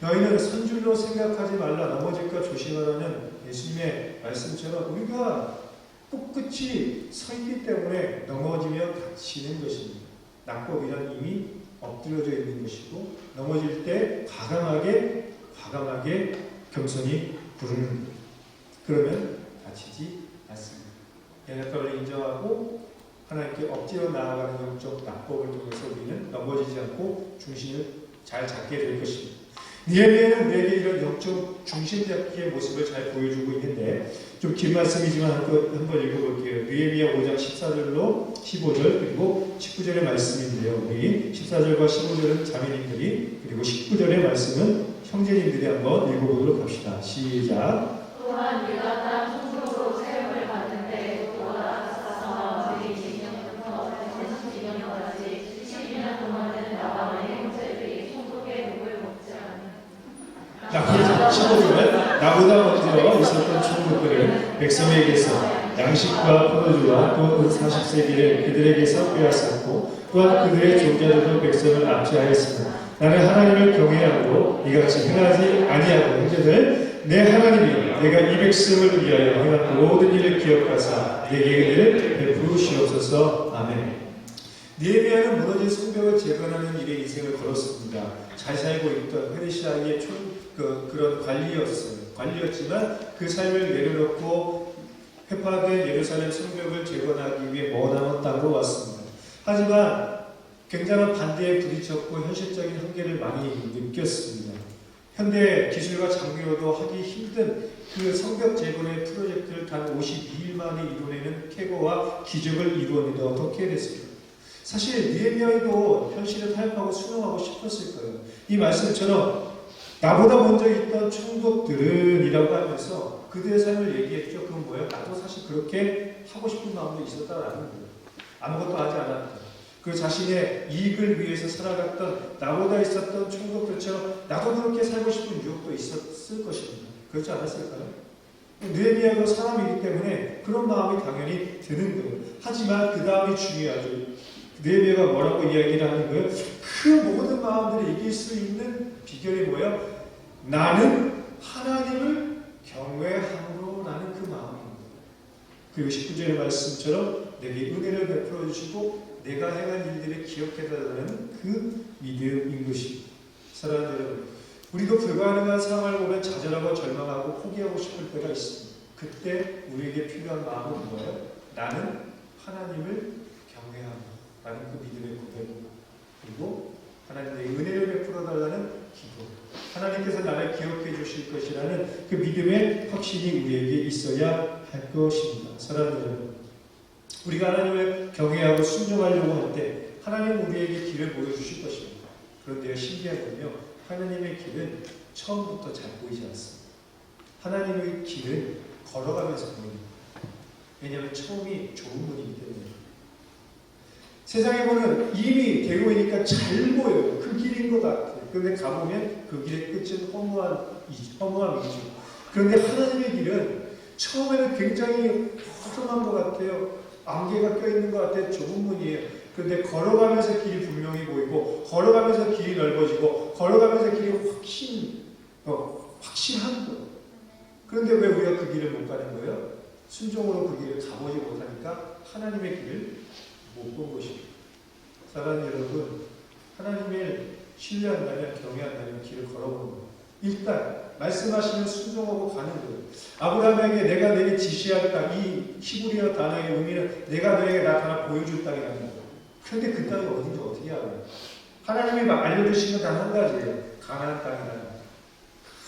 너희는 선줄로 생각하지 말라, 넘어질까 조심하라는 예수님의 말씀처럼 우리가 꿋꿋이 서 있기 때문에 넘어지며 다치는 것입니다. 낙법이란 이미 엎드려져 있는 것이고 넘어질 때 과감하게 겸손히 부르는 거예요. 그러면 다치지 않습니다. 연약함을 인정하고 하나님께 엎드려 나아가는 영적 낙법을 통해서 우리는 넘어지지 않고 중심을 잘 잡게 될 것입니다. 느헤미야는 우리에게 이런 영적 중심 잡기의 모습을 잘 보여주고 있는데 좀 긴 말씀이지만 한번 읽어볼게요. 느헤미야 5장 14절로 15절 그리고 19절의 말씀인데요. 우리 14절과 15절은 자매님들이 그리고 19절의 말씀은 형제님들이 한번 읽어보도록 합시다. 시작. 또한 네가 땅 충족으로 사용을 받는데 돌아가서 우리 20년부터 30년까지 12년 동안은 나와 내 형제들이 천국의 복을 먹지 않는. 자, 그래서 15절은 나보다 먼저 있었던 총독들을 백성에게서 양식과 포도주와 또 40세기를 그들에게서 빼앗았고 또한 그들의 종자들도 백성을 압제하였으나 나는 하나님을 경외하고 이같이 행하지 아니하고 형제들 내 하나님이 내가 이 백성을 위하여 행한 모든 일을 기억하사 내게 은혜를 베푸시옵소서. 아멘. 느헤미야는 무너진 성벽을 재건하는 일에 인생을 걸었습니다. 잘 살고 있던 페르시아의 그런 관리였지만 그 삶을 내려놓고 회파된 예루살렘 성벽을 재건하기 위해 머나먼 땅으로 왔습니다. 하지만 굉장한 반대에 부딪혔고 현실적인 한계를 많이 느꼈습니다. 현대 기술과 장비로도 하기 힘든 그 성벽 재건의 프로젝트를 단 52일 만에 이뤄내는 쾌거와 기적을 이루었는데 어떻게 됐을까요? 사실 느헤미야도 현실을 타협하고 순응하고 싶었을 거예요. 이 말씀처럼 나보다 먼저 있던 총독들은 이라고 하면서 그들의 삶을 얘기했죠. 그건 뭐예요? 나도 사실 그렇게 하고 싶은 마음도 있었다라는 거예요. 아무것도 하지 않았다. 그 자신의 이익을 위해서 살아갔던 나보다 있었던 총독들처럼 나도 그렇게 살고 싶은 유혹도 있었을 것입니다. 그렇지 않았을까요? 느헤미야도 사람이기 때문에 그런 마음이 당연히 드는 거예요. 하지만 그 다음이 중요하죠. 느헤미야가 뭐라고 이야기를 하는 거예요? 그 모든 마음들을 이길 수 있는 비결이 뭐예요? 나는 하나님을 경외함으로 나는 그 마음입니다. 그리고 19절의 말씀처럼 내게 은혜를 베풀어 주시고 내가 행한 일들을 기억해달라는 그 믿음인 것입니다. 사랑하는 여러분, 우리도 불가능한 상황을 보면 좌절하고 절망하고 포기하고 싶을 때가 있습니다. 그때 우리에게 필요한 마음은 뭐예요? 나는 하나님을 경외하노 라는 그 믿음의 고백입니다. 그리고 하나님의 은혜를 베풀어 달라는 기도, 하나님께서 나를 기억해 주실 것이라는 그 믿음의 확신이 우리에게 있어야 할 것입니다. 사랑하는 여러분, 우리가 하나님을 경외하고 순종하려고 할 때 하나님은 우리에게 길을 보여주실 것입니다. 그런데 신기한 건요, 하나님의 길은 처음부터 잘 보이지 않습니다. 하나님의 길은 걸어가면서 보입니다. 왜냐하면 처음이 좋은 분이기 때문에. 세상에 보는 이미 대로이니까 잘 보여요. 그 길인 것 같아요. 그런데 가보면 그 길의 끝은 허무함이죠. 그런데 하나님의 길은 처음에는 굉장히 허름한 것 같아요. 안개가 껴있는 것 같아요. 좁은 문이에요. 그런데 걸어가면서 길이 분명히 보이고, 걸어가면서 길이 넓어지고, 걸어가면서 길이 확실한 거예요. 그런데 왜 우리가 그 길을 못 가는 거예요? 순종으로 그 길을 가보지 못하니까 하나님의 길을 못 본 것입니다. 사랑하는 여러분, 하나님을 신뢰한다면, 경외한다면 길을 걸어보는 거예요. 일단 말씀하시면 순종하고 가는 거예요. 아브라함에게 내가 내게 지시할 땅, 이 히브리어 단어의 의미는 내가 너에게 나타나 보여줄 땅이라는 거예요. 그런데 그 땅이 어딘지 어떻게 알아요? 하나님이 알려주신 건 단 한 가지예요. 가나안 땅이라는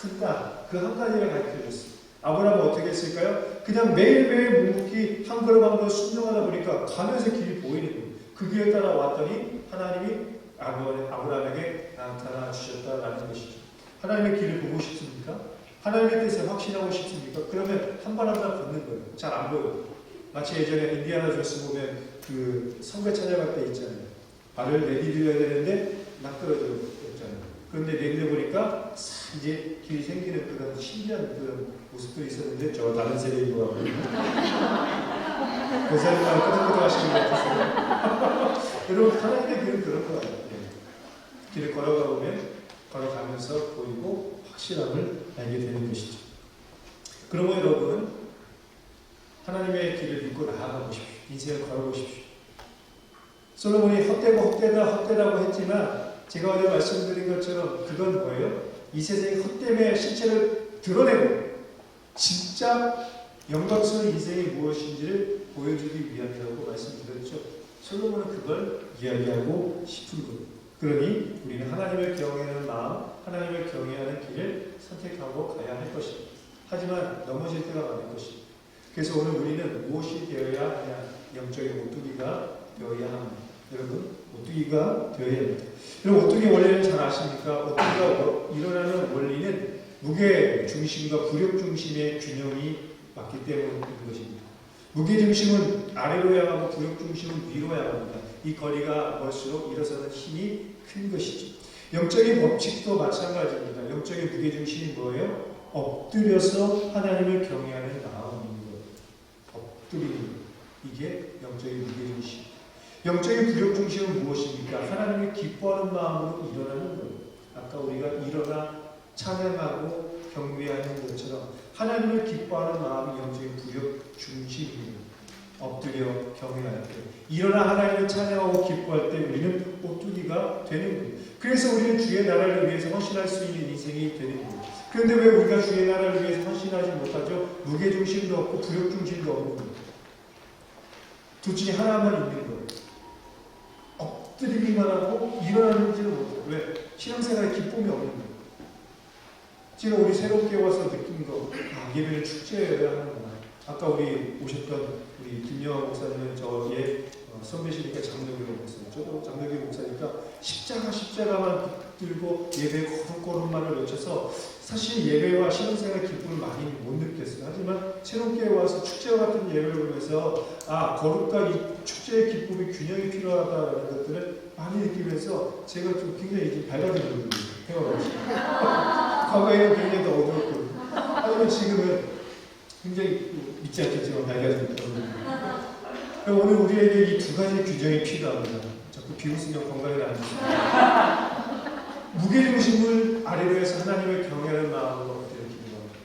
큰 땅, 그 한 가지를 가르쳐줬어요. 아브라함은 어떻게 했을까요? 그냥 매일매일 묵묵히 한 걸음 한 걸음 순종하다 보니까 가면서 길이 보이는 거예요. 그 길을 따라 왔더니 하나님이 아브라함에게 나타나 주셨다라는 것이죠. 하나님의 길을 보고 싶습니까? 하나님의 뜻을 확신하고 싶습니까? 그러면 한 발 한 발 걷는 거예요. 잘 안 보여요. 마치 예전에 인디아나 존스 보면 그 성배 찾아갈 때 있잖아요. 발을 내디뎌야 되는데 낭떨어졌잖아요. 그런데 내디뎌보니까 이제 길이 생기는 그런 신기한 그런 모습들이 있었는데 저 다른 세대인 것 같거든요. 그 사람만 끄덕끄덕 하시는 것 같았어요. 여러분, 하나님의 길은 그런 거 같아요. 길을 걸어가 보면 걸어가면서 보이고 확실함을 알게 되는 것이죠. 그러면 여러분, 하나님의 길을 믿고 나아가 보십시오. 인생을 걸어보십시오. 솔로몬이 헛되다고 했지만 제가 어제 말씀드린 것처럼 그건 뭐예요? 이 세상의 헛됨의 실체를 드러내고 진짜 영광스러운 인생이 무엇인지를 보여주기 위함이라고 말씀드렸죠. 솔로몬은 그걸 이야기하고 싶은 거예요. 그러니 우리는 하나님을 경외하는 마음, 하나님을 경외하는 길을 선택하고 가야 할 것입니다. 하지만 넘어질 때가 많을 것입니다. 그래서 오늘 우리는 무엇이 되어야 하냐? 영적인 오뚜기가 되어야 합니다. 여러분, 오뚜기가 되어야 합니다. 여러분, 오뚜기 원리는 잘 아십니까? 오뚜기가 일어나는 원리는 무게 중심과 부력 중심의 균형이 맞기 때문인 것입니다. 무게 중심은 아래로 향하고 부력 중심은 위로 향합니다. 이 거리가 멀수록 일어서는 힘이 큰 것이죠. 영적인 법칙도 마찬가지입니다. 영적인 무게 중심이 뭐예요? 엎드려서 하나님을 경외하는 마음인 거예요. 엎드리는 것. 이게 영적인 무게 중심. 영적인 부력 중심은 무엇입니까? 하나님을 기뻐하는 마음으로 일어나는 거예요. 아까 우리가 일어나 찬양하고 경배하는 것처럼 하나님을 기뻐하는 마음이 영적인 부력 중심입니다. 엎드려 경외할 때, 일어나 하나님을 찬양하고 기뻐할 때 우리는 오뚜기가 되는 거예요. 그래서 우리는 주의 나라를 위해서 헌신할 수 있는 인생이 되는 거예요. 그런데 왜 우리가 주의 나라를 위해서 헌신하지 못하죠? 무게중심도 없고 부력중심도 없는 거예요. 둘 중에 하나만 있는 거예요. 엎드리기만 하고 일어나는지를 못해요. 왜? 신앙생활에 기쁨이 없는 거예요. 제가 우리 새롭게 와서 느낀 거, 예배는 축제여야 하는구나. 아까 우리 오셨던 우리 김영환 목사님은 저의 선배시니까 장로교 목사님, 저도 장로교 목사니까 십자가만 붙들고 예배 거룩거룩만을 외쳐서 사실 예배와 신앙생활 기쁨을 많이 못 느꼈어요. 하지만 새롭게 와서 축제와 같은 예배를 보면서 거룩과 이 축제의 기쁨이 균형이 필요하다는 것들을 많이 느끼면서 제가 좀 굉장히 밝아지는 해와가지고 과거에는 굉장히 더 어두웠고 하지만 지금은 굉장히 믿지 않겠지만 밝아지는 오늘 우리에게 이 두 가지 규정이 필요합니다. 자꾸 비웃으면 건강이 안 좋습니다. 무게중심을 아래로 해서 하나님을 경외하는 마음으로 엎드리는 겁니다.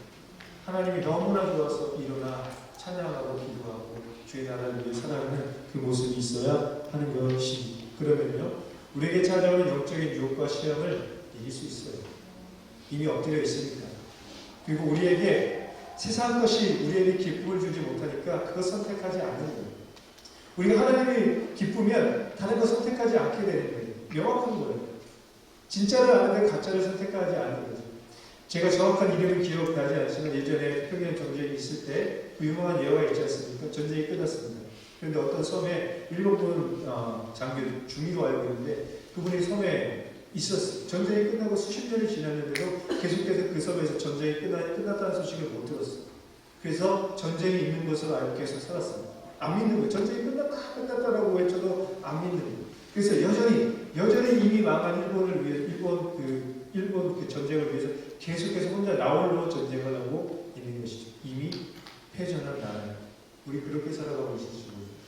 하나님이 너무나 좋아서 일어나 찬양하고 기도하고 주의 나라를 위해 살아가는 그 모습이 있어야 하는 것입니다. 그러면요, 우리에게 찾아오는 영적인 유혹과 시험을 이길 수 있어요. 이미 엎드려 있으니까. 그리고 우리에게 세상 것이 우리에게 기쁨을 주지 못하니까 그것 선택하지 않는 거예요. 우리가 하나님이 기쁘면 다른 거 선택하지 않게 되는 거예요. 명확한 거예요. 진짜를 아는데 가짜를 선택하지 않는 거죠. 제가 정확한 이름은 기억나지 않지만 예전에 평양 전쟁이 있을 때 그 유명한 예화가 있지 않습니까? 전쟁이 끝났습니다. 그런데 어떤 섬에 일본군 장교 중위로 알고 있는데 그분이 섬에 있었어요. 전쟁이 끝나고 수십 년이 지났는데도 계속해서 그 섬에서 전쟁이 끝났다는 소식을 못 들었어요. 그래서 전쟁이 있는 것으로 알고 계속 살았어요. 안 믿는 거예요. 전쟁이 끝났다라고 외쳐도 안 믿는 거예요. 그래서 여전히 이미 망한 일본을 위해 일본 그 전쟁을 위해서 계속해서 혼자 나홀로 전쟁을 하고 있는 것이죠. 이미 패전한 나라예요. 우리 그렇게 살아가고 있을지 모르겠어요.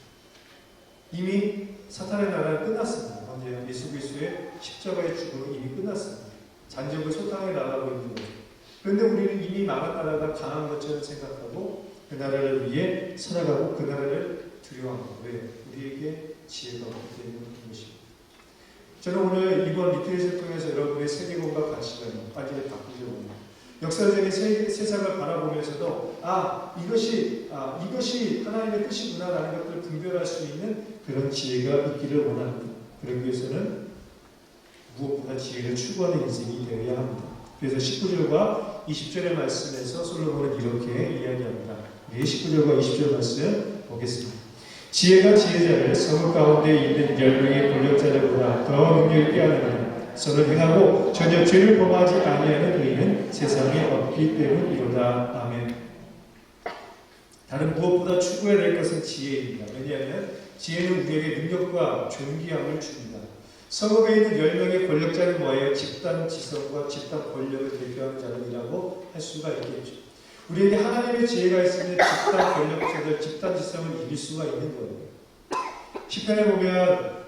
이미 사탄의 나라는 끝났습니다. 언제요? 예수 그리스도의 십자가의 죽음은 이미 끝났습니다. 잔적을 소탕해 나가고 있는 거죠. 그런데 우리는 이미 망한 나라가 강한 것처럼 생각하고 그 나라를 위해 살아가고 그 나라를 두려워합니다. 왜? 우리에게 지혜가 없기 때문인 것입니다. 저는 오늘 이번 리트릿을 통해서 여러분의 세계관과 가치관을 완전히 바꾸려고 합니다. 역사적인 세상을 바라보면서도 이것이 하나님의 뜻이구나라는 것들을 분별할 수 있는 그런 지혜가 있기를 원합니다. 그러기 위해서는 무엇보다 지혜를 추구하는 인생이 되어야 합니다. 그래서 19절과 20절의 말씀에서 솔로몬은 이렇게 이야기합니다. 19절과 20절 말씀 보겠습니다. 지혜가 지혜자를 성읍 가운데 있는 10명의 권력자들보다 더 능력이 뛰어나는 선을 행하고 전혀 죄를 범하지 아니하는 의는 세상에 없기 때문이로다. 아멘. 다른 무엇보다 추구해야 될 것은 지혜입니다. 왜냐하면 지혜는 우리에게 능력과 존귀함을 줍니다. 성읍에 있는 10명의 권력자는 뭐예요? 집단 지성과 집단 권력을 대표하는 자들이라고 할 수가 있겠죠. 우리에게 하나님의 지혜가 있으면 집단 권력자들, 집단 지성을 이길 수가 있는 거예요. 시편에 보면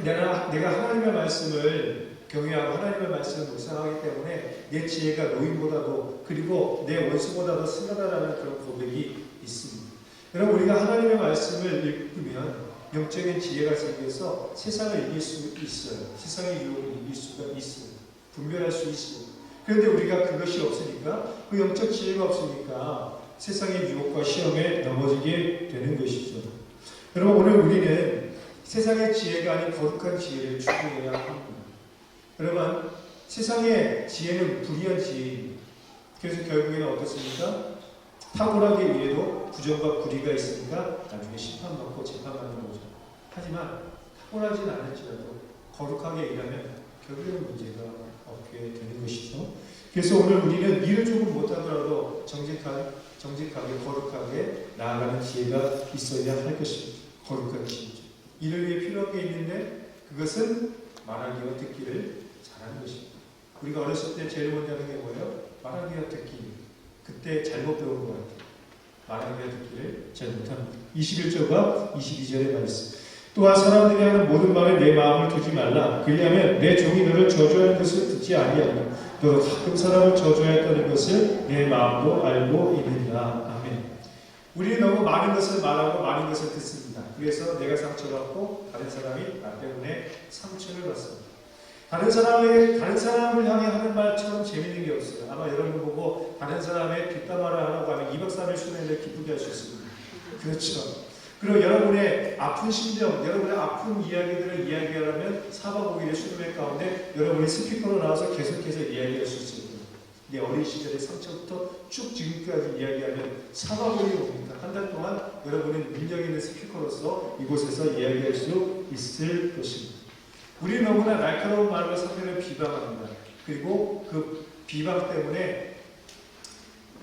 내가 하나님의 말씀을 경외하고 하나님의 말씀을 묵상하기 때문에 내 지혜가 노인보다도 그리고 내 원수보다도 승하다라는 그런 고백이 있습니다. 여러분, 우리가 하나님의 말씀을 읽으면 영적인 지혜가 생겨서 세상을 이길 수 있어요. 세상의 유혹을 이길 수가 있어요. 분별할 수 있어요. 그런데 우리가 그것이 없으니까, 그 영적 지혜가 없으니까 세상의 유혹과 시험에 넘어지게 되는 것이죠. 여러분, 오늘 우리는 세상의 지혜가 아닌 거룩한 지혜를 추구해야 합니다. 여러분, 세상의 지혜는 불의한 지혜입니다. 그래서 결국에는 어떻습니까? 탁월하게 일해도 부정과 불의가 있으니까 나중에 심판받고 재판받는 거죠. 하지만 탁월하진 않을지라도 거룩하게 일하면 결국에는 문제가 없게 되는 것이죠. 그래서 오늘 우리는 일을 조금 못하더라도 정직하게 거룩하게 나아가는 지혜가 있어야 할 것입니다. 거룩한 지혜죠. 일을 위해 필요한 게 있는데 그것은 말하기와 듣기를 잘하는 것입니다. 우리가 어렸을 때 제일 먼저 하는 게 뭐예요? 말하기와 듣기. 그때 잘못 배운 것 같아요. 말하기와 듣기를 잘 못합니다. 21절과 22절의 말씀. 또한 사람들이 하는 모든 말에 내 마음을 두지 말라. 그리하면 내 종이 너를 저주하는 것을 듣지 아니하리라. 너도 가끔 사람을 저주하였다는 것을 내 마음도 알고 있느니라. 아멘. 우리는 너무 많은 것을 말하고 많은 것을 듣습니다. 그래서 내가 상처받고 다른 사람이 나 때문에 상처를 받습니다. 다른 사람을 향해 하는 말처럼 재밌는 게 없어요. 아마 여러분 보고 다른 사람의 뒷담화를 하라고 하면 2박 3일 수련회를 기쁘게 할 수 있습니다. 그렇죠. 그리고 여러분의 아픈 심정, 여러분의 아픈 이야기들을 이야기하려면 4박 5일의 수련회 가운데 여러분이 스피커로 나와서 계속해서 이야기할 수 있습니다. 내 어린 시절의 상처부터 쭉 지금까지 이야기하면 4박 5일이 옵니다. 한 달 동안 여러분은 능력 있는 스피커로서 이곳에서 이야기할 수 있을 것입니다. 우리는 너무나 날카로운 말로 상대를 비방합니다. 그리고 그 비방 때문에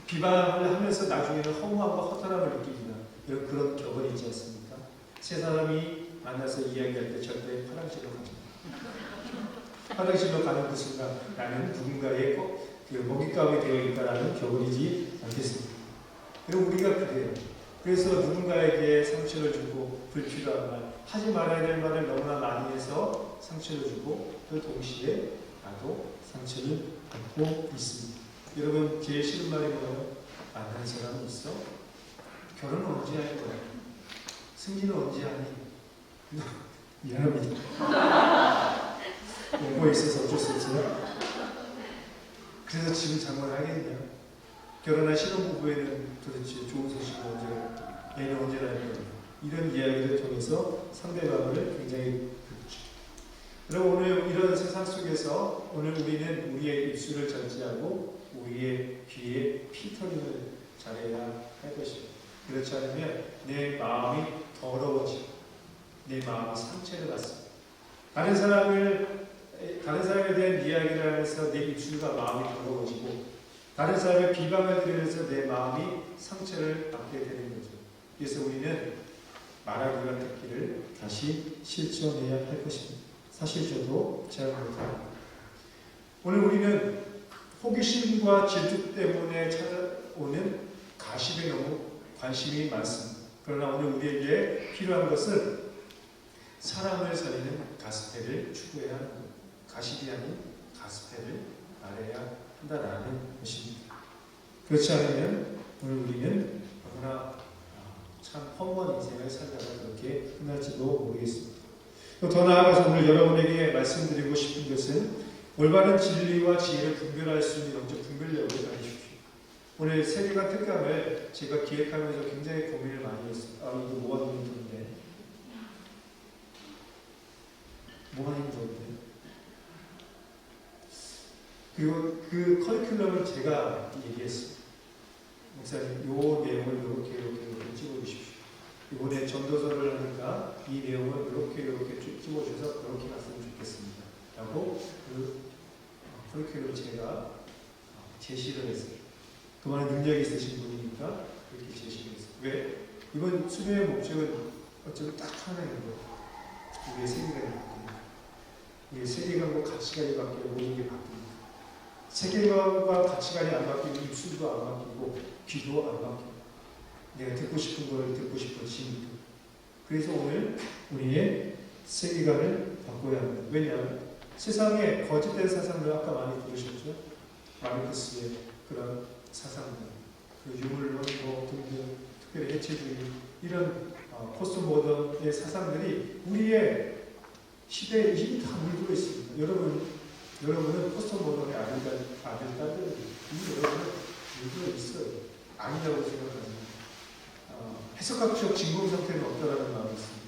비방을 하면서 나중에는 허무함과 허탈함을 느낍니다. 여러분, 그런 격언이 있지 않습니까? 세 사람이 만나서 이야기할 때 절대 화장실로 가지 마. 화장실로 가는 그 순간 나는 누군가의 그 먹잇감이 되어 있다라는 격언이지 않겠습니까? 여러분, 우리가 그래요. 그래서 누군가에게 상처를 주고 불필요한 말, 하지 말아야 될 말을 너무나 많이 해서 상처를 주고 또 동시에 나도 상처를 받고 있습니다. 여러분, 제일 싫은 말이 뭐예요? 만난 사람이 있어? 결혼은 언제 할 거야? 승진은 언제 하니? 미안합니다. 공부에 있어서 어쩔 수 없어요. 그래서 지금 장관을 하겠냐? 결혼한 신혼부부에는 도대체 좋은 소식을 언제, 얘는 언제 날 거냐? 이런 이야기를 통해서 상대방을 굉장히 그렇죠. 그럼 오늘 이런 세상 속에서 오늘 우리는 우리의 입술을 절제하고 우리의 귀에 피터링을 잘해야 할 것입니다. 그렇지 않으면 내 마음이 더러워지고 내 마음이 상처를 받습니다. 다른 사람에 대한 이야기를 하면서 내 입술과 마음이 더러워지고 다른 사람의 비방을 들으면서 내 마음이 상처를 받게 되는 거죠. 그래서 우리는 말하기와 듣기를 다시 실천해야 할 것입니다. 사실 저도 잘 못합니다. 오늘 우리는 호기심과 질투 때문에 찾아오는 가십에 너무 관심이 많습니다. 그러나 오늘 우리에게 필요한 것은 사랑을 살리는 가스펠을 추구해야 하는 것. 가십이 아닌 가스펠을 말해야 한다라는 것입니다. 그렇지 않으면 오늘 우리는 너무나 참 험한 인생을 살다가 그렇게 끝날지도 모르겠습니다. 또 더 나아가서 오늘 여러분에게 말씀드리고 싶은 것은 올바른 진리와 지혜를 분별할 수 있는 영적 분별력을 가지십시오. 오늘 세계관 특강을 제가 기획하면서 굉장히 고민을 많이 했어요. 이거 뭐가 힘든데? 뭐가 힘든데? 그리고 그 커리큘럼을 제가 얘기했어요. 목사님, 요 내용을 이렇게 찍어주십시오. 이번에 전도서를 하니까 이 내용을 이렇게 찍어주셔서 그렇게 갔으면 좋겠습니다. 라고 그 커리큘럼을 제가 제시를 했어요. 그만한 능력이 있으신 분이니까 그렇게 제시를 했어요. 왜? 이번 수련의 목적은 어쩌면 딱 하나인 거예요. 우리의 세계관이 바뀝니다. 우리의 세계관과 가치관이 바뀌고 모든 게 바뀝니다. 세계관과 가치관이 안 바뀌면 입술도 안 바뀌고 귀도 안 바뀌고 내가 듣고 싶은 걸 듣고 싶어지니까. 그래서 오늘 우리의 세계관을 바꿔야 합니다. 왜냐하면 세상에 거짓된 사상들 아까 많이 들으셨죠? 마르크스의 그런 사상들, 그 유물론 등등, 특별히 해체주의 이런 포스트 모던의 사상들이 우리의 시대에 이미 다 물들어 있습니다. 여러분은 포스트 모던의 딸들이 이미 여러분은 물들어 있어요. 아니라고 생각합니다. 해석학적 진공 상태는 없다라는 말이 있습니다.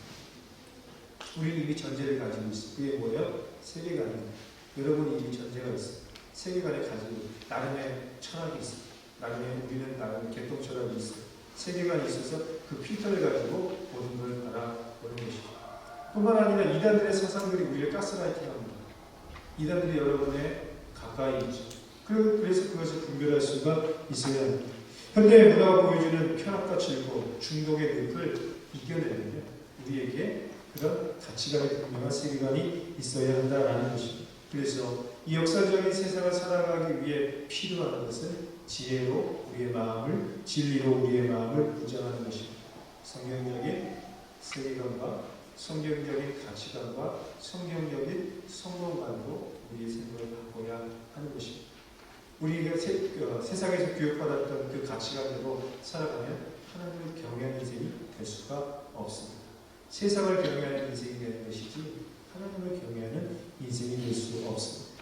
우리는 이미 전제를 가지고 있어요. 그게 뭐예요? 세계관입니다. 여러분이 이미 전제가 있어요. 세계관을 가지고 나름의 철학이 있어요. 우리는 나름의 개통 철학이 있어요. 세계관이 있어서 그 필터를 가지고 모든 걸 바라보는 것이죠. 뿐만 아니라 이단들의 사상들이 우리를 가스라이팅합니다. 이단들이 여러분의 가까이 있죠. 그래서 그것을 분별할 수가 있어야 합니다. 현대의 문화가 보여주는 쾌락과 즐거움, 중독의 늪을 이겨내려면 우리에게 그런 가치관의 분명한 세계관이 있어야 한다는 것입니다. 그래서 이 역사적인 세상을 살아가기 위해 필요한 것은 지혜로 우리의 마음을, 진리로 우리의 마음을 무장하는 것입니다. 성경적인 세계관과 성경적인 가치관과 성경적인 성공관도 우리의 생각을 바꿔야 하는 것입니다. 우리가 세상에서 교육받았던 그 가치관대로 살아가면 하나님을 경외하는 인생이 될 수가 없습니다. 세상을 경외하는 인생이 되는 것이지 하나님을 경외하는 인생이 될 수 없습니다.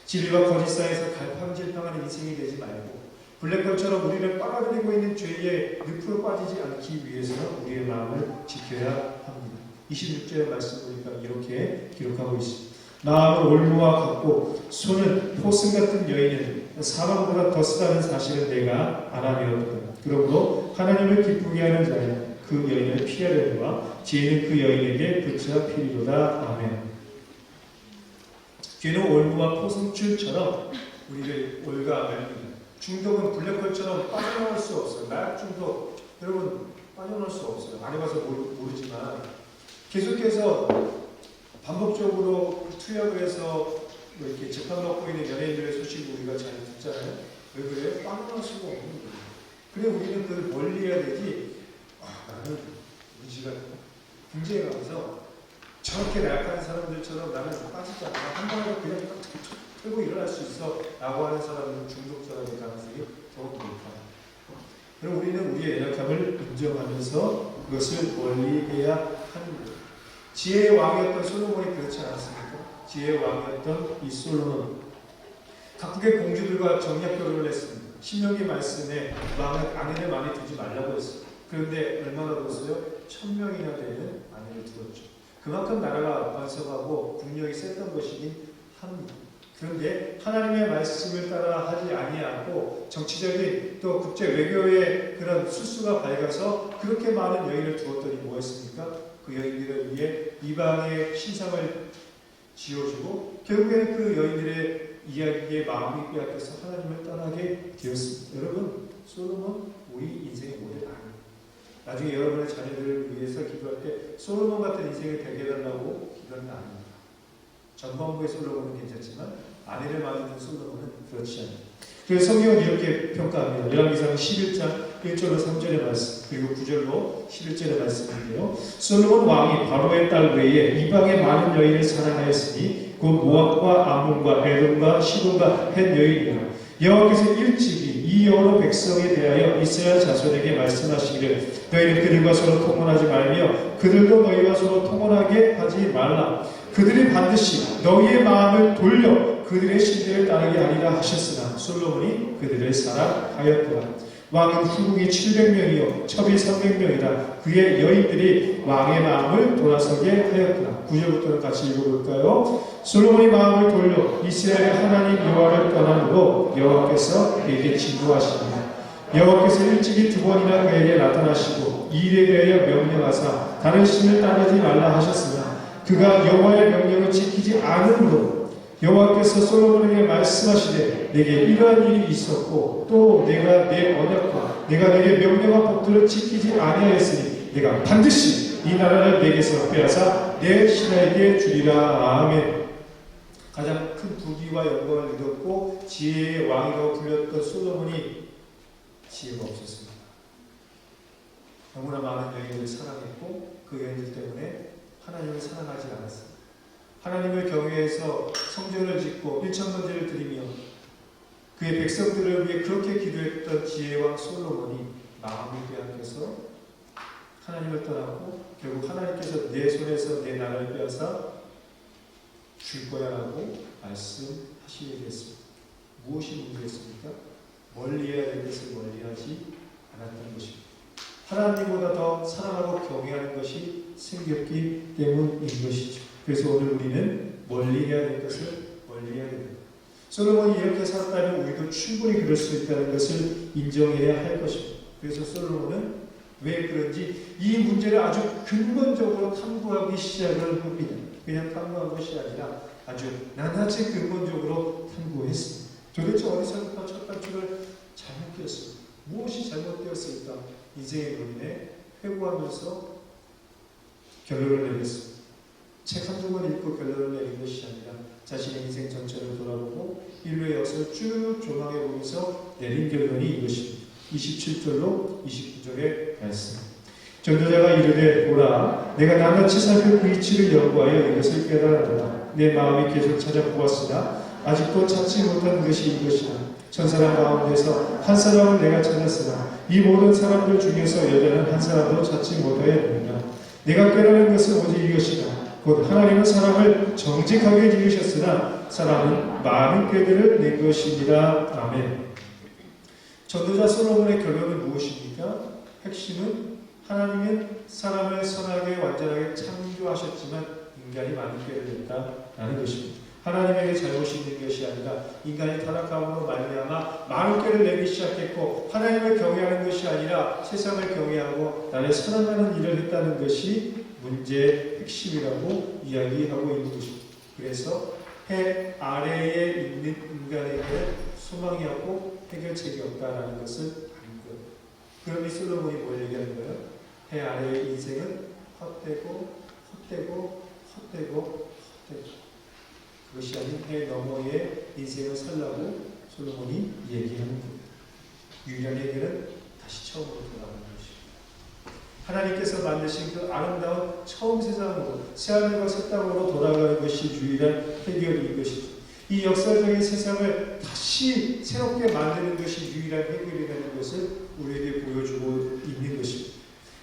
진리와 거짓 사이에서 갈팡질팡하는 인생이 되지 말고 블랙홀처럼 우리를 빨아들이고 있는 죄의 늪으로 빠지지 않기 위해서는 우리의 마음을 지켜야 합니다. 26절의 말씀 보니까 이렇게 기록하고 있습니다. 마음은 올무와 같고 손은 포승 같은 여인은 사망보다 더 쓰다는 사실을 내가 알아내었다. 그러므로 하나님을 기쁘게 하는 자는 그 여인을 피하려니와 지혜는 그 여인에게 붙여 피리로다. 아멘. 죄는 올무와 포승줄처럼 우리를 올가매합니다. 중독은 블랙홀처럼 빠져나올 수 없어요. 마약 중독 여러분 빠져나올 수 없어요. 많이 봐서 모르지만 계속해서 반복적으로 투약을 해서 이렇게 재판받고 있는 연예인들의 소식을 우리가 잘 듣잖아요. 왜 그래요? 빠져나올 수가 없는 거예요. 그래 우리는 그걸 멀리해야 되지. 나는 의지가 굉장히 강해서 저렇게 나약한 사람들처럼 나는 빠지지 않아. 한 번에 그냥 털고 일어날 수 있어 라고 하는 사람은 중독자의 가능성이 더욱 높아요. 그럼 우리는 우리의 연약함을 인정하면서 그것을 멀리해야 합니다. 지혜의 왕이었던 솔로몬이 그렇지 않았습니까? 지혜의 왕이었던 이 솔로몬, 각국의 공주들과 정략 결혼을 했습니다. 신명기 말씀에 왕은 아내를 많이 두지 말라고 했어요. 그런데 얼마나 뒀어요? 1000명이나 되는 아내를 두었죠. 그만큼 나라가 완성하고 국력이 셌던 것이긴 합니다. 그런데 하나님의 말씀을 따라 하지 아니하고 정치적인 또 국제 외교의 그런 수수가 밝아서 그렇게 많은 여인을 두었더니 뭐했습니까? 그 여인들을 위해 이방의 신상을 지어주고 결국에는 그 여인들의 이야기에 마음이 빼앗겨서 하나님을 떠나게 되었습니다. 여러분, 솔로몬 우리 인생의 모델 아닙니다. 나중에 여러분의 자녀들을 위해서 기도할 때 솔로몬 같은 인생을 되게 해달라고 기도는 아닙니다. 전반부의 솔로몬은 괜찮지만 아내를 만드는 솔로몬은 그렇지 않습니다. 그래서 성경은 이렇게 평가합니다. 열왕기상 11장 1절로 3절의 말씀, 그리고 9절로 11절의 말씀인데요. 솔로몬 왕이 바로의 딸 외에 이방의 많은 여인을 사랑하였으니 곧 모압과 아몬과 에돔과 시돈과 헷 여인이라. 여호와께서 일찍이 이 여러 백성에 대하여 이스라엘 자손에게 말씀하시기를 너희는 그들과 서로 통혼하지 말며 그들도 너희와 서로 통혼하게 하지 말라. 그들이 반드시 너희의 마음을 돌려 그들의 신들을 따르게 하리라 하셨으나 솔로몬이 그들을 사랑하였더라. 왕은 후궁이 700명이요 첩이 300명이라 그의 여인들이 왕의 마음을 돌아서게 하였더라. 9절부터는 같이 읽어볼까요? 솔로몬이 마음을 돌려 이스라엘의 하나님 여호와를 떠나므로 여호와께서 그에게 진노하시니라. 여호와께서 일찍이 2번이나 그에게 나타나시고 이 일에 대하여 명령하사 다른 신을 따르지 말라 하셨으나 그가 여호와의 명령을 지키지 않으므로 여호와께서 솔로몬에게 말씀하시되 내게 이러한 일이 있었고 또 내가 내 언약과 내가 내게 명령한 법들을 지키지 아니하였으니 내가 반드시 이 나라를 내게서 빼앗아 내 신하에게 주리라. 아멘. 가장 큰 부귀와 영광을 이뤘고 지혜의 왕이라고 불렸던 솔로몬이 지혜가 없었습니다. 너무나 많은 여인들을 사랑했고 그 여인들 때문에 하나님을 사랑하지 않았습니다. 하나님을 경외해서 성전을 짓고 일천번제를 드리며 그의 백성들을 위해 그렇게 기도했던 지혜왕 솔로몬이 마음이 빼앗겨서 하나님을 떠나고 결국 하나님께서 내 손에서 내 나라를 빼앗아 줄 거야 라고 말씀하시게 됐습니다. 무엇이 문제였습니까? 멀리해야 될 것을 멀리하지 않았던 것입니다. 하나님보다 더 사랑하고 경외하는 것이 생겼기 때문인 것이죠. 그래서 오늘 우리는 멀리해야 될 것을 멀리해야 됩니다. 솔로몬이 이렇게 살았다면 우리도 충분히 그럴 수 있다는 것을 인정해야 할 것입니다. 그래서 솔로몬은 왜 그런지 이 문제를 아주 근본적으로 탐구하기 시작을 합니다. 그냥 탐구한 것이 아니라 아주 나나지 근본적으로 탐구했습니다. 도대체 어디서부터 첫 단추를 잘못 끼었습니다. 무엇이 잘못되었을까? 인생의 논의에 회고하면서 결론을 내렸습니다. 책 한두 권 읽고 결론을 내린 것이 아니라 자신의 인생 전체를 돌아보고 인류의 역사를 쭉 조망해 보면서 내린 결론이 이것입니다. 27절로 29절의 말씀. 전도자가 이르되 보라 내가 낱낱이 살펴 그 이치를 연구하여 이것을 깨달았노라. 내 마음이 계속 찾아보았으나 아직도 찾지 못한 것이 이것이라. 천사람 가운데서 한 사람을 내가 찾았으나 이 모든 사람들 중에서 여자는 한 사람도 찾지 못하였느니라. 내가 깨달은 것은 오직 이것이다. 곧 하나님은 사람을 정직하게 지으셨으나 사람은 많은 꾀들을 낸 것이니라. 아멘. 전도자 솔로몬의 결론은 무엇입니까? 핵심은 하나님은 사람을 선하게 완전하게 창조하셨지만 인간이 많은 꾀를 냈다라는 것입니다. 하나님에게 잘못이 있는 것이 아니라 인간이 타락함으로 말미암아 많은 꾀를 내기 시작했고 하나님을 경외하는 것이 아니라 세상을 경외하고 나를 사랑하는 일을 했다는 것이 문제의 핵심이라고 이야기하고 있는 것입니다. 그래서 해 아래에 있는 인간에게 소망이 없고 해결책이 없다는 것을 아는 거예요. 그러니 솔로몬이 뭘 얘기하는 거예요? 해 아래의 인생은 헛되고 헛되고 헛되고 헛되고 그것이 아닌 해 너머의 인생을 살라고 솔로몬이 얘기하는 겁니다. 유일한 해결은 다시 처음으로 돌아가는 것입니다. 하나님께서 만드신 그 아름다운 처음 세상으로 새하늘과 새 땅으로 돌아가는 것이 유일한 해결인 것이죠. 이 역사적인 세상을 다시 새롭게 만드는 것이 유일한 해결이라는 것을 우리에게 보여주고 있는 것입니다.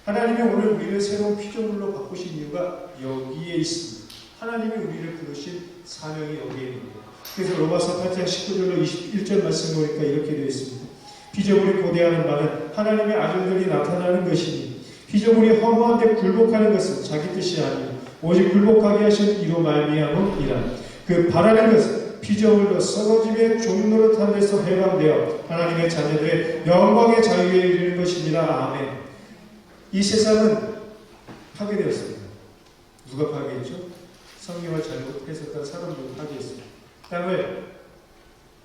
하나님이 오늘 우리를 새로운 피조물로 바꾸신 이유가 여기에 있습니다. 하나님이 우리를 부르신 사명이 여기에 있습니다. 그래서 로마서 8장 19절로 21절 말씀 보니까 이렇게 되어 있습니다. 피조물이 고대하는 바는 하나님의 아들들이 나타나는 것이니 피조물이 허무한데 굴복하는 것은 자기 뜻이 아니요 오직 굴복하게 하신 이로 말미암음이라. 그 바라는 것은 피조물로 썩어짐의 종로를 탄 데서 해방되어 하나님의 자녀들의 영광의 자유에 이르는 것입니다. 아멘. 이 세상은 파괴되었습니다. 누가 파괴했죠? 성경을 잘못 해석한 사람들이 파괴했습니다. 땅을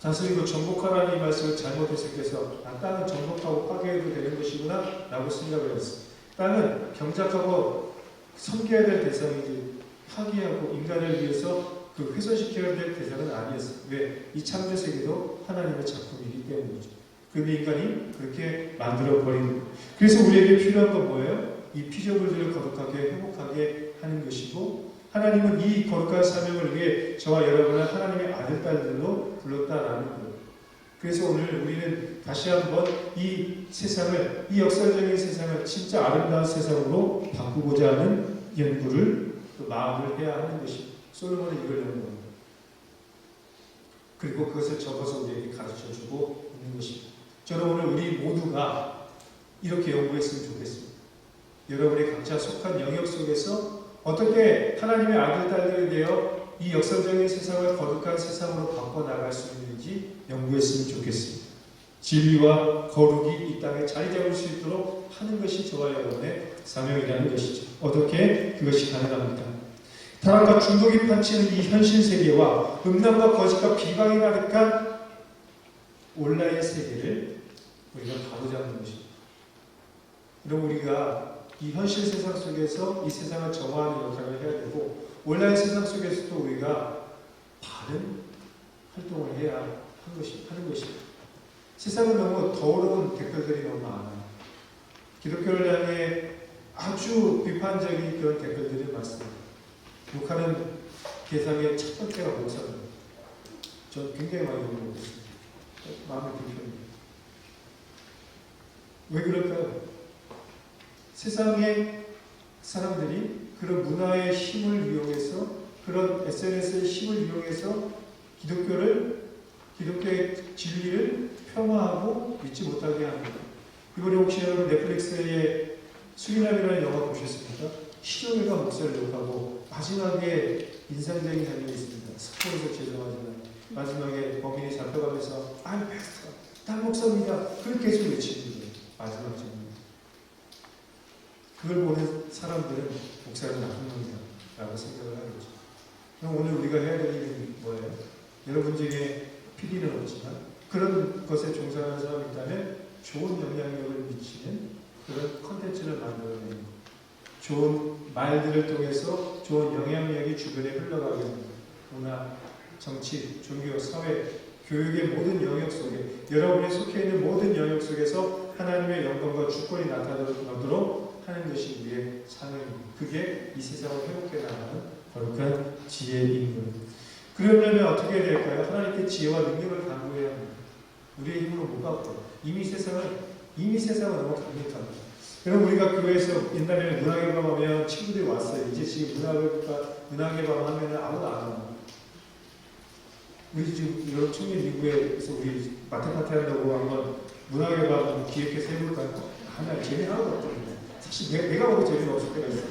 다스리고 정복하라는 이 말씀을 잘못 해석해서 땅은 정복하고 파괴해도 되는 것이구나 라고 생각을 했습니다. 땅은 경작하고 섬겨야 될 대상이지 파괴하고 인간을 위해서 그 훼손시켜야 될 대상은 아니었어요. 왜? 이 창조 세계도 하나님의 작품이기 때문이죠. 그런데 인간이 그렇게 만들어버린 거예요. 그래서 우리에게 필요한 건 뭐예요? 이 피조물들을 거룩하게 회복하게 하는 것이고 하나님은 이 거룩한 사명을 위해 저와 여러분을 하나님의 아들, 딸들로 불렀다라는 거예요. 그래서 오늘 우리는 다시 한번 이 세상을, 이 역사적인 세상을 진짜 아름다운 세상으로 바꾸고자 하는 연구를, 또 마음을 해야 하는 것입니다. 솔로몬은 이걸 연구한 거예요. 그리고 그것을 적어서 우리에게 가르쳐주고 있는 것입니다. 저는 오늘 우리 모두가 이렇게 연구했으면 좋겠습니다. 여러분의 각자 속한 영역 속에서 어떻게 하나님의 아들, 딸들이 되어 이 역사적인 세상을 거룩한 세상으로 바꿔나갈 수 있는지 연구했으면 좋겠습니다. 진리와 거룩이 이 땅에 자리 잡을 수 있도록 하는 것이 저와 여러분의 사명이라는 것이죠. 어떻게 그것이 가능합니까? 타락과 중독이 판치는 이 현실 세계와 음란과 거짓과 비방이 가득한 온라인 세계를 우리가 바로잡는 것입니다. 그럼 우리가 이 현실 세상 속에서 이 세상을 정화하는 역할을 해야 되고 온라인 세상 속에서도 우리가 바른 활동을 해야 하는 것입니다. 세상은 너무 더러운 댓글들이 너무 많아요. 기독교를 향해 아주 비판적인 그런 댓글들이 많습니다. 욕하는 대상의 첫 번째가 목사입니다. 전 굉장히 많이 욕을 했습니다. 마음이 불편해요. 왜 그럴까요? 세상의 사람들이 그런 문화의 힘을 이용해서, 그런 SNS의 힘을 이용해서 기독교의 진리를 폄하하고 믿지 못하게 합니다. 이번에 혹시 여러분 넷플릭스의 수리남이라는 영화 보셨습니까? 시종일관 목사를 욕하고 마지막에 인상적인 장면이 있습니다. 스포에서 죄송하지만 마지막에 범인이 잡혀가면서 I'm pastor, 난 목사입니다. 그렇게 계속 외치는 거예요. 마지막 장면. 그걸 보는 사람들은 목사는 나쁜 놈이야 라고 생각을 하겠죠. 그럼 오늘 우리가 해야 될 일은 뭐예요? 여러분 중에 PD는 없지만 그런 것에 종사하는 사람이 있다면 좋은 영향력을 미치는 그런 컨텐츠를 만들어내는 것. 좋은 말들을 통해서 좋은 영향력이 주변에 흘러가게 됩니다. 문화, 정치, 종교, 사회, 교육의 모든 영역 속에, 여러분이 속해 있는 모든 영역 속에서 하나님의 영광과 주권이 나타나도록 하는 것이 우리의 사명입니다. 그게 이 세상을 회복해 나가는 거룩한 지혜인 겁니다. 그러려면 어떻게 해야 될까요? 하나님께 지혜와 능력을 간구해야 합니다. 우리의 힘으로 못 바꿔요. 이미 세상은 너무 강력합니다. 여러분 우리가 교회에서 옛날에는 문화개방 하면 친구들이 왔어요. 이제 지금 문화개방 하면 아무도 안 와요. 우리 지금 이런 청년 미국에서 우리 마테파티 한다고 한번 문화개방 기획해서 해볼까요? 하나 재미 하나도 없거든요. 사실 내가 봐도 재미가 없을 때가 있어요.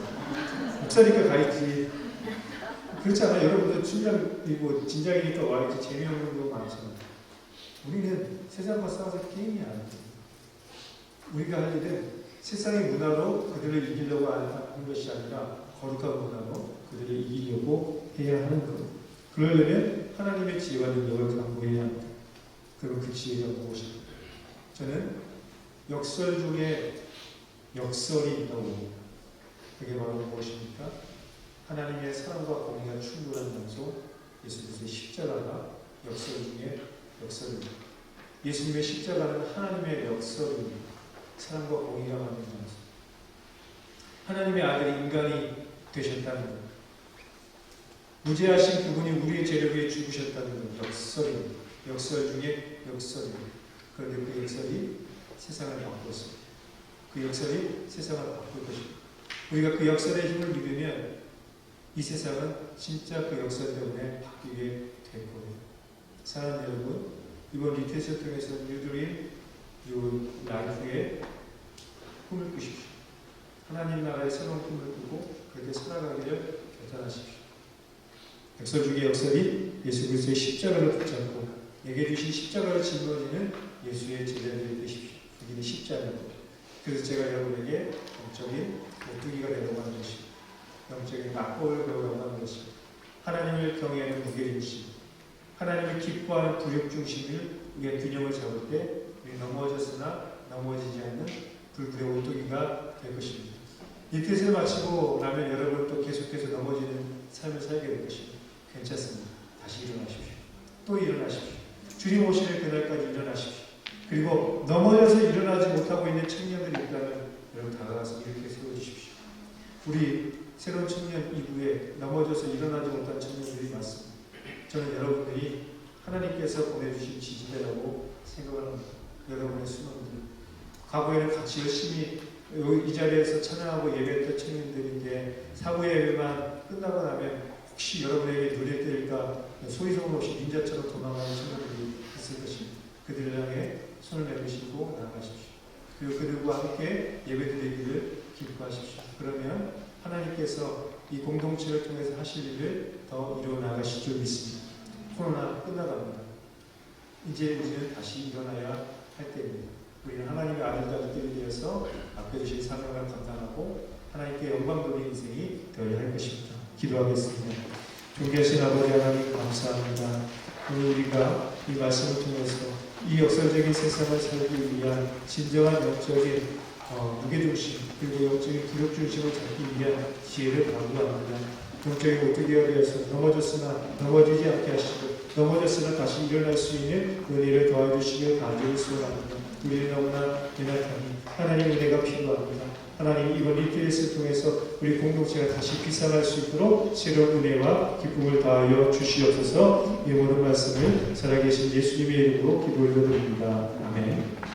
목사니까 가있지. 그렇지 않아요? 여러분들 춘장이고 진작이니까 와야지. 재미없는 거 많잖아요. 우리는 세상과 싸워서 게임이 아니에요. 우리가 할 일은 세상의 문화로 그들을 이기려고 하는 것이 아니라 거룩한 문화로 그들을 이기려고 해야 하는 것. 그러려면 하나님의 지혜와 능력을 강구해야 합니다. 그럼 그 지혜가 무엇입니까? 저는 역설 중에 역설이 있다고 봅니다. 그게 바로 무엇입니까? 하나님의 사랑과 공의가 충돌한 장소, 예수님의 십자가가 역설 중에 역설입니다. 예수님의 십자가는 하나님의 역설입니다. 사랑과 공의가 만든 장소. 하나님의 아들이 인간이 되셨다는 것. 무죄하신 그분이 우리의 죄를 위해 죽으셨다는 것. 역설입니다. 역설 중에 역설입니다. 그런데 그 역설이 세상을 바꿨습니다. 그 그 역설이 세상을 바꿀 것입니다. 우리가 그 역설의 힘을 믿으면 이 세상은 진짜 그 역설 때문에 바뀌게 될 거예요. 사랑하는 여러분, 이번 리트릿을 통해서 뉴드림, 라이프의 꿈을 꾸십시오. 하나님 나라의 새로운 꿈을 꾸고 그렇게 살아가기를 결단하십시오. 역설주기의 역설이 예수 그리스도의 십자가를 붙잡고 내게 주신 십자가를 짊어지는 예수의 제자들이 되십시오. 그게 십자가입니다. 그래서 제가 여러분에게 영적인 오뚜기가 되려고 하는 것입니다. 영적인 낙법을 배우려고 하는 것입니다. 하나님을 경외하는 무게중심, 하나님을 기뻐하는 굴욕중심을 우리가 균형을 잡을 때 우리 넘어졌으나 넘어지지 않는 불굴의 오뚜기가 될 것입니다. 이 뜻을 마치고 나면 여러분 또 계속해서 넘어지는 삶을 살게 될 것입니다. 괜찮습니다. 다시 일어나십시오. 또 일어나십시오. 주님 오시는 그날까지 일어나십시오. 그리고 넘어져서 일어나지 못하고 있는 청년들이 있다면 여러분 다가가서 이렇게 세워주십시오. 우리 새로운 청년 이후에 넘어져서 일어나지 못한 청년들이 많습니다. 저는 여러분들이 하나님께서 보내주신 지지대라고 생각을 합니다. 여러분의 수능들. 과거에는 같이 열심히 이 자리에서 찬양하고 예배했던 청년들인데 사부 예배만 끝나고 나면 혹시 여러분에게 눈에 띄일까 소리소문 없이 닌자처럼 도망가는 친구들이 있을 것입니다. 그들을 향해 손을 내미시고 나아가십시오. 그리고 그들과 함께 예배드리기를 기뻐하십시오. 그러면 하나님께서 이 공동체를 통해서 하실 일을 더 이루어 나가실 줄 믿습니다. 코로나 끝나갑니다. 이제 우리는 다시 일어나야 할 때입니다. 우리는 하나님의 아들들이 되어서 맡겨주신 사명을 감당하고 하나님께 영광 돌리는 인생이 되어야 할 것입니다. 기도하겠습니다. 존귀하신 아버지 하나님 감사합니다. 오늘 우리가 이 말씀을 통해서 이 역설적인 세상을 살기 위한 진정한 영적인 무게중심 그리고 영적인 굴욕중심을 잡기 위한 지혜를 강구합니다. 영적인 오뚜기가 되어서 넘어졌으나 넘어지지 않게 하시고 넘어졌으나 다시 일어날 수 있는 은혜를 더해주시며 간절히 소원합니다. 우리는 너무나 연약하니 하나님 은혜가 필요합니다. 하나님 이번 리트릿을 통해서 우리 공동체가 다시 비상할 수 있도록 새로운 은혜와 기쁨을 다하여 주시옵소서. 이 모든 말씀을 살아계신 예수님의 이름으로 기도를 드립니다. 아멘.